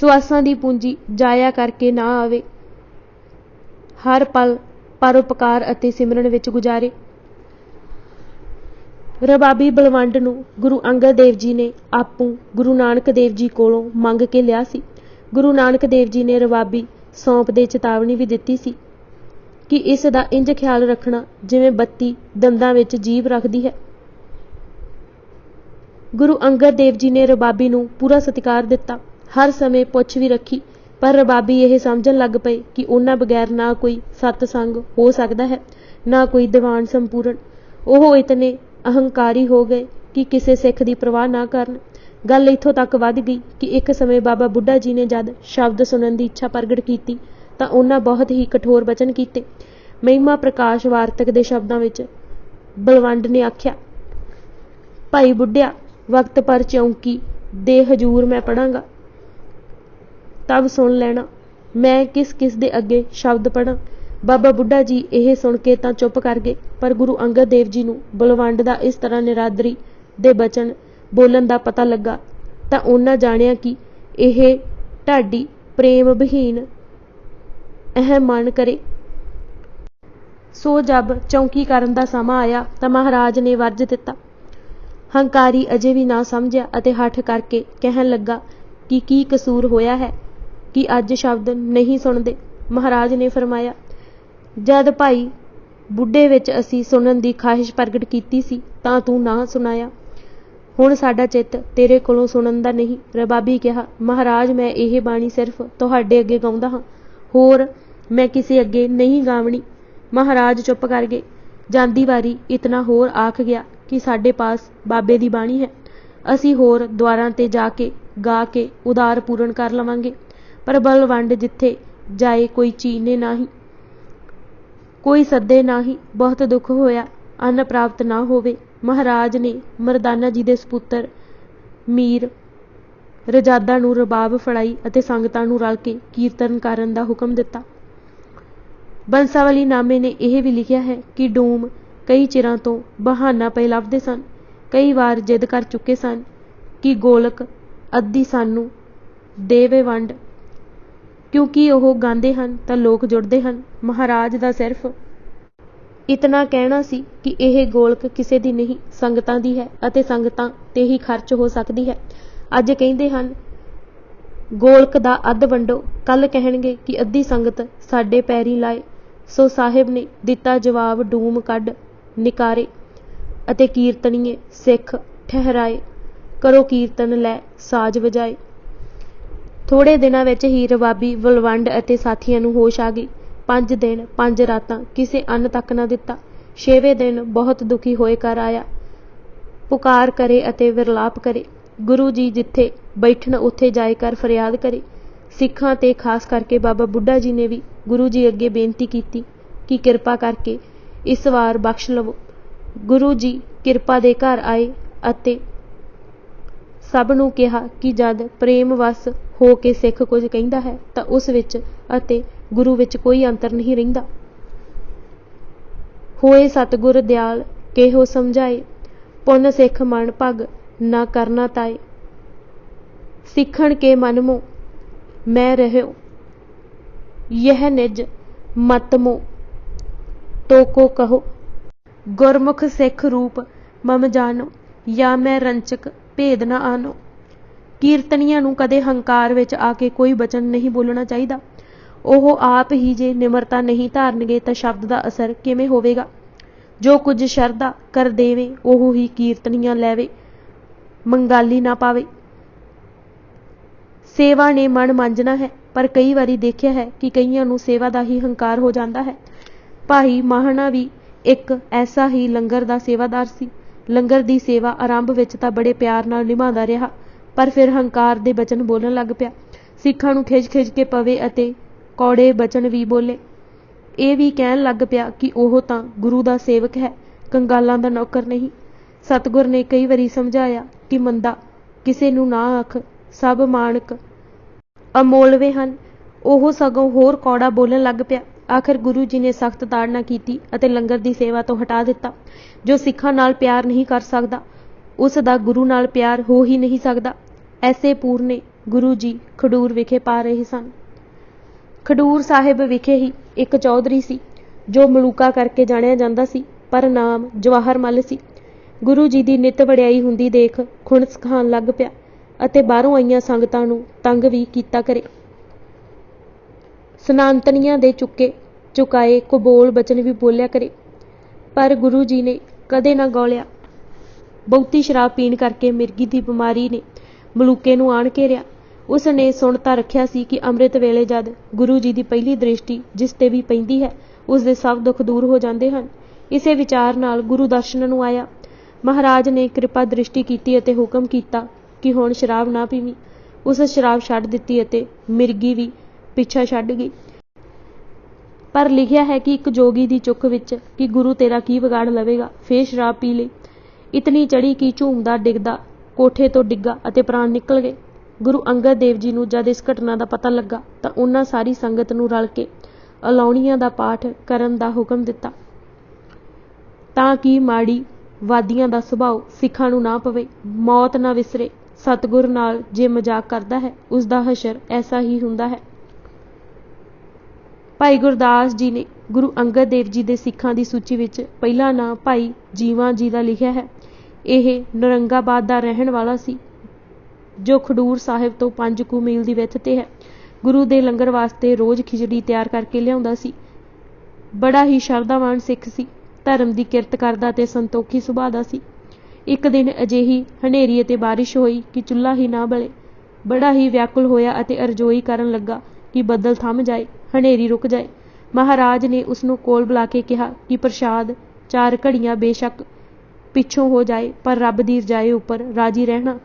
ਸਵਾਸਾਂ ਦੀ ਪੂੰਜੀ ਜਾਇਆ ਕਰਕੇ ਨਾ ਆਵੇ। ਹਰ ਪਲ ਪਰਉਪਕਾਰ ਅਤੇ ਸਿਮਰਨ ਵਿੱਚ ਗੁਜ਼ਾਰੇ। ਰਬਾਬੀ ਬਲਵੰਡ ਨੂੰ ਗੁਰੂ ਅੰਗਦ ਦੇਵ ਜੀ ਨੇ ਆਪੂ ਗੁਰੂ ਨਾਨਕ ਦੇਵ ਜੀ ਕੋਲੋਂ ਮੰਗ ਕੇ ਲਿਆ ਸੀ। ਗੁਰੂ ਨਾਨਕ ਦੇਵ ਜੀ ਨੇ ਰਬਾਬੀ ਸੌਂਪ ਦੇ ਚੇਤਾਵਨੀ ਵੀ ਦਿੱਤੀ ਸੀ ਕਿ ਇਸ ਦਾ ਇੰਜ ਖਿਆਲ ਰੱਖਣਾ ਜਿਵੇਂ ਬੱਤੀ ਦੰਦਾਂ ਵਿੱਚ ਜੀਭ ਰੱਖਦੀ ਹੈ। ਗੁਰੂ ਅੰਗਦ ਦੇਵ ਜੀ ਨੇ ਰਬਾਬੀ ਨੂੰ ਪੂਰਾ ਸਤਿਕਾਰ ਦਿੱਤਾ। ਹਰ ਸਮੇਂ ਪੁੱਛ ਵੀ ਰੱਖੀ ਪਰ ਰਬਾਬੀ ਇਹ ਸਮਝਣ ਲੱਗ ਪਏ ਕਿ ਉਹਨਾਂ ਬਗੈਰ ਨਾ ਕੋਈ ਸਤਸੰਗ ਹੋ ਸਕਦਾ ਹੈ ਨਾ ਕੋਈ ਦੀਵਾਨ ਸੰਪੂਰਨ। ਉਹ ਇਤਨੇ ਅਹੰਕਾਰੀ ਹੋ ਗਏ ਕਿ ਕਿਸੇ ਸਿੱਖ ਦੀ ਪਰਵਾਹ ਨਾ ਕਰਨ। ਗੱਲ ਇੱਥੋਂ ਤੱਕ ਵੱਧ ਗਈ ਕਿ ਇੱਕ ਸਮੇਂ ਬਾਬਾ ਬੁੱਢਾ ਜੀ ਨੇ ਜਦ ਸ਼ਬਦ ਸੁਣਨ ਦੀ ਇੱਛਾ ਪ੍ਰਗਟ ਕੀਤੀ ਤਾਂ ਉਹਨਾਂ ਬਹੁਤ ਹੀ ਕਠੋਰ ਬਚਨ ਕੀਤੇ। ਮਹਿਮਾ ਪ੍ਰਕਾਸ਼ ਵਾਰਤਕ ਦੇ ਸ਼ਬਦਾਂ ਵਿੱਚ ਬਲਵੰਡ ਨੇ ਆਖਿਆ, ਭਾਈ ਬੁੱਢਿਆ ਵਕਤ ਪਰ ਚੌਂਕੀ ਦੇ ਹਜੂਰ ਮੈਂ ਪੜਾਂਗਾ ਤਬ ਸੁਣ ਲੈਣਾ ਮੈਂ ਕਿਸ ਕਿਸ ਦੇ ਅੱਗੇ ਸ਼ਬਦ ਪੜਾਂ। ਬਾਬਾ ਬੁੱਢਾ ਜੀ ਇਹ ਸੁਣ ਕੇ ਤਾਂ ਚੁੱਪ ਕਰ ਗਏ ਪਰ ਗੁਰੂ ਅੰਗਦ ਦੇਵ ਜੀ ਨੂੰ ਬਲਵੰਡ ਦਾ ਇਸ ਤਰ੍ਹਾਂ ਨਿਰਾਦਰੀ ਦੇ ਬਚਨ ਬੋਲਣ ਦਾ ਪਤਾ ਲੱਗਾ ਤਾਂ ਉਹਨਾਂ ਜਾਣਿਆ ਕਿ ਇਹ ਢਾਡੀ ਪ੍ਰੇਮ ਵਿਹੀਨ ਇਹ ਮਨ ਕਰੇ। ਸੋ ਜਦ ਚੌਂਕੀ ਕਰਨ ਦਾ ਸਮਾਂ ਆਇਆ ਤਾਂ ਮਹਾਰਾਜ ਨੇ ਵਰਜ ਦਿੱਤਾ, ਹੰਕਾਰੀ ਅਜੇ ਵੀ ਨਾ ਸਮਝਿਆ ਅਤੇ ਹੱਠ ਕਰਕੇ ਕਹਿਣ ਲੱਗਾ ਕਿ ਕੀ ਕਸੂਰ ਹੋਇਆ ਹੈ ਕਿ ਅੱਜ ਸ਼ਬਦ ਨਹੀਂ ਸੁਣਦੇ। ਮਹਾਰਾਜ ਨੇ ਫਰਮਾਇਆ, ਜਦ ਭਾਈ ਬੁੱਢੇ ਵਿੱਚ ਅਸੀਂ ਸੁਣਨ ਦੀ ਖਾਹਿਸ਼ ਪ੍ਰਗਟ ਕੀਤੀ ਸੀ ਤਾਂ ਤੂੰ ਨਾ ਸੁਣਾਇਆ। ਹੁਣ ਸਾਡਾ ਚਿੱਤ ਤੇਰੇ ਕੋਲੋਂ ਸੁਣਨ ਦਾ ਨਹੀਂ। ਰਬਾਬੀ ਕਿਹਾ, ਮਹਾਰਾਜ ਮੈਂ ਇਹ ਬਾਣੀ ਸਿਰਫ ਤੁਹਾਡੇ ਅੱਗੇ ਗਾਉਂਦਾ ਹਾਂ, ਹੋਰ ਮੈਂ ਕਿਸੇ ਅੱਗੇ ਨਹੀਂ ਗਾਵਣੀ। ਮਹਾਰਾਜ ਚੁੱਪ ਕਰ ਗਏ। ਜਾਂਦੀ ਵਾਰੀ ਇਤਨਾ ਹੋਰ ਆਖ ਗਿਆ ਕਿ ਸਾਡੇ ਪਾਸ ਬਾਬੇ ਦੀ ਬਾਣੀ ਹੈ, ਅਸੀਂ ਹੋਰ ਦੁਆਰਾਂ ਤੇ ਜਾ ਕੇ ਗਾ ਕੇ ਉਦਾਰ ਪੂਰਨ ਕਰ ਲਵਾਂਗੇ। ਪਰ ਬਲਵੰਡ ਜਿੱਥੇ ਜਾਏ ਕੋਈ ਚੀਨੇ ਨਾਹੀਂ, ਕੋਈ ਸੱਦੇ ਨਾਹੀਂ। ਬਹੁਤ ਦੁੱਖ ਹੋਇਆ ਅੰਨ ਪ੍ਰਾਪਤ ਨਾ ਹੋਵੇ। ਮਹਾਰਾਜ ਨੇ ਮਰਦਾਨਾ ਜੀ ਦੇ ਸਪੁੱਤਰ ਮੀਰ ਰਜਾਦਾ ਨੂੰ ਰਬਾਬ ਫੜਾਈ ਅਤੇ ਸੰਗਤਾਂ ਨੂੰ ਰਲ ਕੇ ਕੀਰਤਨ ਕਰਨ ਦਾ ਹੁਕਮ ਦਿੱਤਾ। ਬੰਸਾਵਲੀ ਨਾਮੇ ਨੇ ਇਹ ਵੀ ਲਿਖਿਆ ਹੈ ਕਿ ਡੂਮ ਕਈ ਚਿਰਾਂ ਤੋਂ ਬਹਾਨਾ ਪਏ ਲੱਭਦੇ ਸਨ। ਕਈ ਵਾਰ ਜਿੱਦ ਕਰ ਚੁੱਕੇ ਸਨ ਕਿ ਗੋਲਕ ਅੱਧੀ ਸਾਨੂੰ ਦੇਵੇ ਵੰਡ, ਕਿਉਂਕਿ ਉਹ ਗਾਉਂਦੇ ਹਨ ਤਾਂ ਲੋਕ ਜੁੜਦੇ ਹਨ। ਮਹਾਰਾਜ ਦਾ ਸਿਰਫ ਇਤਨਾ ਕਹਿਣਾ ਸੀ ਕਿ ਇਹ ਗੋਲਕ ਕਿਸੇ ਦੀ ਨਹੀਂ, ਸੰਗਤਾਂ ਦੀ ਹੈ ਅਤੇ ਸੰਗਤਾਂ ਤੇ ਹੀ ਖਰਚ ਹੋ ਸਕਦੀ ਹੈ। ਅੱਜ ਕਹਿੰਦੇ ਹਨ ਗੋਲਕ ਦਾ ਅੱਧ ਵੰਡੋ, ਕੱਲ ਕਹਿਣਗੇ ਕਿ ਅੱਧੀ ਸੰਗਤ ਸਾਡੇ ਪੈਰੀ ਲਾਏ। ਸੋ ਸਾਹਿਬ ਨੇ ਦਿੱਤਾ ਜਵਾਬ, ਡੂਮ ਕੱਢ ਨਿਕਾਰੇ ਅਤੇ ਕੀਰਤਨੀਏ ਸਿੱਖ ਠਹਿਰਾਏ, ਕਰੋ ਕੀਰਤਨ ਲੈ ਸਾਜ ਵਜਾਏ। ਥੋੜੇ ਦਿਨਾਂ ਵਿੱਚ ਹੀ ਰਬਾਬੀ ਬਲਵੰਡ ਅਤੇ ਸਾਥੀਆਂ ਨੂੰ ਹੋਸ਼ ਆ ਗਈ। 5 ਦਿਨ 5 ਰਾਤਾਂ ਕਿਸੇ ਅੰਨ ਤੱਕ ਨਾ ਦਿੱਤਾ। 6ਵੇਂ ਦਿਨ ਬਹੁਤ ਦੁਖੀ ਹੋਏ ਘਰ ਆਇਆ, ਪੁਕਾਰ ਕਰੇ ਅਤੇ ਵਿਰਲਾਪ ਕਰੇ। ਗੁਰੂ ਜੀ ਜਿੱਥੇ ਬੈਠਣ ਉੱਥੇ ਜਾਏ ਕਰ ਫਰਿਆਦ ਕਰੇ। ਸਿੱਖਾਂ ਤੇ ਖਾਸ ਕਰਕੇ ਬਾਬਾ ਬੁੱਢਾ ਜੀ ਨੇ ਵੀ ਗੁਰੂ ਜੀ ਅੱਗੇ ਬੇਨਤੀ ਕੀਤੀ ਕਿ ਕਿਰਪਾ ਕਰਕੇ ਇਸ ਵਾਰ ਬਖਸ਼ ਲਵੋ। ਗੁਰੂ ਜੀ ਕਿਰਪਾ ਦੇ ਘਰ ਆਏ ਅਤੇ ਸਭ ਨੂੰ ਕਿਹਾ ਕਿ ਜਦ ਪ੍ਰੇਮ ਵਸ ਹੋ ਕੇ ਸਿੱਖ ਕੁਝ ਕਹਿੰਦਾ ਹੈ ਤਾਂ ਉਸ ਵਿੱਚ ਅਤੇ ਗੁਰੂ ਵਿੱਚ ਕੋਈ ਅੰਤਰ ਨਹੀਂ ਰਹਿੰਦਾ। ਹੋਏ ਸਤਿਗੁਰ ਦਿਆਲ ਕੇਹੋ ਸਮਝਾਏ, ਪੁੰਨ ਸਿੱਖ ਮਨ ਭਗ ਨਾ ਕਰਨਾ ਤਾਏ। ਸਿੱਖਣ ਕੇ ਮਨ ਮੋ ਮੈਂ ਰਹਿਓ, ਯਹ ਨਿਜ ਮਤ ਮੋ ਤੋ ਕੋ ਕਹੋ। ਗੁਰਮੁਖ ਸਿੱਖ ਰੂਪ ਮਮ ਜਾਣੋ, ਜਾਂ ਮੈਂ ਰੰਚਕ ਭੇਦ ਨਾ ਆਨੋ। ਕੀਰਤਨੀਆਂ ਨੂੰ ਕਦੇ ਹੰਕਾਰ ਵਿੱਚ ਆ ਕੇ ਕੋਈ ਬਚਨ ਨਹੀਂ ਬੋਲਣਾ ਚਾਹੀਦਾ। ਉਹ ਆਪ ਹੀ ਜੇ ਨਿਮਰਤਾ ਨਹੀਂ ਧਾਰਨਗੇ ਤਾਂ ਸ਼ਬਦ ਦਾ ਅਸਰ ਕਿਵੇਂ ਹੋਵੇਗਾ। ਜੋ ਕੁਝ ਸ਼ਰਧਾ ਕਰ ਦੇਵੇ ਉਹ ਹੀ ਕੀਰਤਨੀਆਂ ਲੈਵੇ, ਮੰਗਾਲੀ ਨਾ ਪਾਵੇ। ਸੇਵਾ ਨੇ ਮਨ ਮਾਂਜਣਾ ਹੈ, ਪਰ ਕਈ ਵਾਰੀ ਦੇਖਿਆ ਹੈ ਕਿ ਕਈਆਂ ਨੂੰ ਸੇਵਾ ਦਾ ਹੀ ਹੰਕਾਰ ਹੋ ਜਾਂਦਾ ਹੈ। ਭਾਈ ਮਾਹਣਾ ਵੀ ਇੱਕ ਐਸਾ ਹੀ ਲੰਗਰ ਦਾ ਸੇਵਾਦਾਰ ਸੀ। ਲੰਗਰ ਦੀ ਸੇਵਾ ਆਰੰਭ ਵਿੱਚ ਤਾਂ ਬੜੇ ਪਿਆਰ ਨਾਲ ਨਿਭਾਉਂਦਾ ਰਿਹਾ, ਪਰ ਫਿਰ ਹੰਕਾਰ ਦੇ ਬਚਨ ਬੋਲਣ ਲੱਗ ਪਿਆ। ਸਿੱਖਾਂ ਨੂੰ ਖਿੱਚ ਕੇ ਪਵੇ ਅਤੇ ਕੌੜੇ ਬਚਨ ਵੀ ਬੋਲੇ। ਇਹ ਵੀ ਕਹਿਣ ਲੱਗ ਪਿਆ ਕਿ ਉਹ ਤਾਂ ਗੁਰੂ ਦਾ ਸੇਵਕ ਹੈ, ਕੰਗਾਲਾਂ ਦਾ ਨੌਕਰ ਨਹੀਂ। ਸਤਿਗੁਰ ਨੇ ਕਈ ਵਾਰੀ ਸਮਝਾਇਆ ਕਿ ਮੰਦਾ ਕਿਸੇ ਨੂੰ ਨਾ ਆਖ, ਸਭ ਮਾਣਕ ਅਮੋਲਵੇ ਹਨ। ਉਹ ਸਗੋਂ ਹੋਰ ਕੌੜਾ ਬੋਲਣ ਲੱਗ ਪਿਆ। ਆਖਿਰ ਗੁਰੂ ਜੀ ਨੇ ਸਖਤ ਤਾੜਨਾ ਕੀਤੀ ਅਤੇ ਲੰਗਰ ਦੀ ਸੇਵਾ ਤੋਂ ਹਟਾ ਦਿੱਤਾ। ਜੋ ਸਿੱਖਾਂ ਨਾਲ ਪਿਆਰ ਨਹੀਂ ਕਰ ਸਕਦਾ, ਉਸ ਦਾ ਗੁਰੂ ਨਾਲ ਪਿਆਰ ਹੋ ਹੀ ਨਹੀਂ ਸਕਦਾ। ਐਸੇ ਪੂਰਨੇ ਗੁਰੂ ਜੀ ਖਡੂਰ ਵਿਖੇ ਪਾ ਰਹੇ ਸਨ। ਖਡੂਰ ਸਾਹਿਬ ਵਿਖੇ ਹੀ ਇੱਕ ਚੌਧਰੀ ਸੀ ਜੋ ਮਲੂਕਾ ਕਰਕੇ ਜਾਣਿਆ ਜਾਂਦਾ ਸੀ, ਪਰ ਨਾਮ ਜਵਾਹਰ ਮੱਲ ਸੀ। ਗੁਰੂ ਜੀ ਦੀ ਨਿੱਤ ਵਡਿਆਈ ਹੁੰਦੀ ਦੇਖ ਖੁਣਸ ਖਾਣ ਲੱਗ ਪਿਆ ਅਤੇ ਬਾਹਰੋਂ ਆਈਆਂ ਸੰਗਤਾਂ ਨੂੰ ਤੰਗ ਵੀ ਕੀਤਾ ਕਰੇ। ਸਨਾਤਨੀਆਂ ਦੇ ਚੁਕਾਏ ਕੁਬੋਲ ਬਚਨ ਵੀ ਬੋਲਿਆ ਕਰੇ, ਪਰ ਗੁਰੂ ਜੀ ਨੇ ਕਦੇ ਨਾ ਗੌਲਿਆ। ਬਹੁਤੀ ਸ਼ਰਾਬ ਪੀਣ ਕਰਕੇ ਮਿਰਗੀ ਦੀ ਬਿਮਾਰੀ ਨੇ ਮਲੂਕੇ ਨੂੰ ਆਣ ਘੇਰਿਆ। ਉਸ ਨੇ ਸੁਣ ਤਾਂ ਰੱਖਿਆ ਸੀ ਕਿ ਅੰਮ੍ਰਿਤ ਵੇਲੇ ਜਦ ਗੁਰੂ ਜੀ ਦੀ ਪਹਿਲੀ ਦ੍ਰਿਸ਼ਟੀ ਜਿਸ ਤੇ ਵੀ ਪੈਂਦੀ ਹੈ, ਉਸ ਦੇ ਸਭ ਦੁੱਖ ਦੂਰ ਹੋ ਜਾਂਦੇ ਹਨ। ਇਸੇ ਵਿਚਾਰ ਨਾਲ ਗੁਰੂ ਦਰਸ਼ਨ ਨੂੰ ਆਇਆ। ਮਹਾਰਾਜ ਨੇ ਕਿਰਪਾ ਦ੍ਰਿਸ਼ਟੀ ਕੀਤੀ ਅਤੇ ਹੁਕਮ ਕੀਤਾ ਕਿ ਹੁਣ ਸ਼ਰਾਬ ਨਾ ਪੀਵੀਂ। ਉਸ ਸ਼ਰਾਬ ਛੱਡ ਦਿੱਤੀ ਅਤੇ ਮਿਰਗੀ ਵੀ ਪਿੱਛਾ ਛੱਡ ਗਈ। ਪਰ ਲਿਖਿਆ ਹੈ ਕਿ ਇੱਕ ਜੋਗੀ ਦੀ ਚੁੱਕ ਵਿੱਚ ਕਿ ਗੁਰੂ ਤੇਰਾ ਕੀ ਵਿਗਾੜ ਲਵੇਗਾ, ਫੇਰ ਸ਼ਰਾਬ ਪੀ ਲਈ। ਇਤਨੀ ਚੜੀ ਕਿ ਝੂਮਦਾ ਡਿੱਗਦਾ ਕੋਠੇ ਤੋਂ ਡਿੱਗਾ ਅਤੇ ਪ੍ਰਾਣ ਨਿਕਲ ਗਏ। ਗੁਰੂ ਅੰਗਦ ਦੇਵ ਜੀ ਨੂੰ ਜਦ ਇਸ ਘਟਨਾ ਦਾ ਪਤਾ ਲੱਗਾ ਤਾਂ ਉਹਨਾਂ ਸਾਰੀ ਸੰਗਤ ਨੂੰ ਰਲ ਕੇ ਅਲਾਉਣੀਆਂ ਦਾ ਪਾਠ ਕਰਨ ਦਾ ਹੁਕਮ ਦਿੱਤਾ, ਤਾਂ ਕਿ ਮਾੜੀ ਵਾਦੀਆਂ ਦਾ ਸੁਭਾਅ ਸਿੱਖਾਂ ਨੂੰ ਨਾ ਪਵੇ, ਮੌਤ ਨਾ ਵਿਸਰੇ। ਸਤਿਗੁਰ ਨਾਲ ਜੇ ਮਜ਼ਾਕ ਕਰਦਾ ਹੈ, ਉਸ ਦਾ ਹਸ਼ਰ ਐਸਾ ਹੀ ਹੁੰਦਾ ਹੈ। ਭਾਈ ਗੁਰਦਾਸ ਜੀ ਨੇ ਗੁਰੂ ਅੰਗਦ ਦੇਵ ਜੀ ਦੇ ਸਿੱਖਾਂ ਦੀ ਸੂਚੀ ਵਿੱਚ ਪਹਿਲਾ ਨਾਂ ਭਾਈ ਜੀਵਾ ਜੀ ਦਾ ਲਿਖਿਆ ਹੈ। ਇਹ ਨੌਰੰਗਾਬਾਦ ਦਾ ਰਹਿਣ ਵਾਲਾ ਸੀ, ਜੋ ਖਡੂਰ ਸਾਹਿਬ ਤੋਂ 5 ਕੁ ਮੀਲ ਦੀ ਵਿੱਥ ਤੇ ਹੈ। ਗੁਰੂ ਦੇ ਲੰਗਰ ਵਾਸਤੇ ਰੋਜ਼ ਖਿਚੜੀ ਤਿਆਰ ਕਰਕੇ ਲਿਆਉਂਦਾ ਸੀ। ਬੜਾ ਹੀ ਸ਼ਰਧਾਵਾਨ ਸਿੱਖ ਸੀ, ਧਰਮ ਦੀ ਕਿਰਤ ਕਰਦਾ ਤੇ ਸੰਤੋਖੀ ਸੁਭਾਅ ਦਾ ਸੀ। ਇੱਕ ਦਿਨ ਅਜਿਹੀ ਹਨੇਰੀ ਅਤੇ ਬਾਰਿਸ਼ ਹੋਈ ਕਿ ਚੁੱਲ੍ਹਾ ਹੀ ਨਾ ਬਲੇ। ਬੜਾ ਹੀ ਵਿਆਕੁਲ ਹੋਇਆ ਅਤੇ ਅਰਜ਼ੋਈ ਕਰਨ ਲੱਗਾ ਕਿ ਬੱਦਲ ਥੰਮ ਜਾਏ, ਹਨੇਰੀ ਰੁਕ ਜਾਏ। ਮਹਾਰਾਜ ਨੇ ਉਸ ਨੂੰ ਕੋਲ ਬੁਲਾ ਕੇ ਕਿਹਾ ਕਿ ਪ੍ਰਸ਼ਾਦ 4 ਘੜੀਆਂ ਬੇਸ਼ੱਕ ਪਿੱਛੋਂ ਹੋ ਜਾਏ, ਪਰ ਰੱਬ ਦੀ ਰਜਾਈ ਉੱਪਰ ਰਾਜੀ ਰਹਿਣਾ।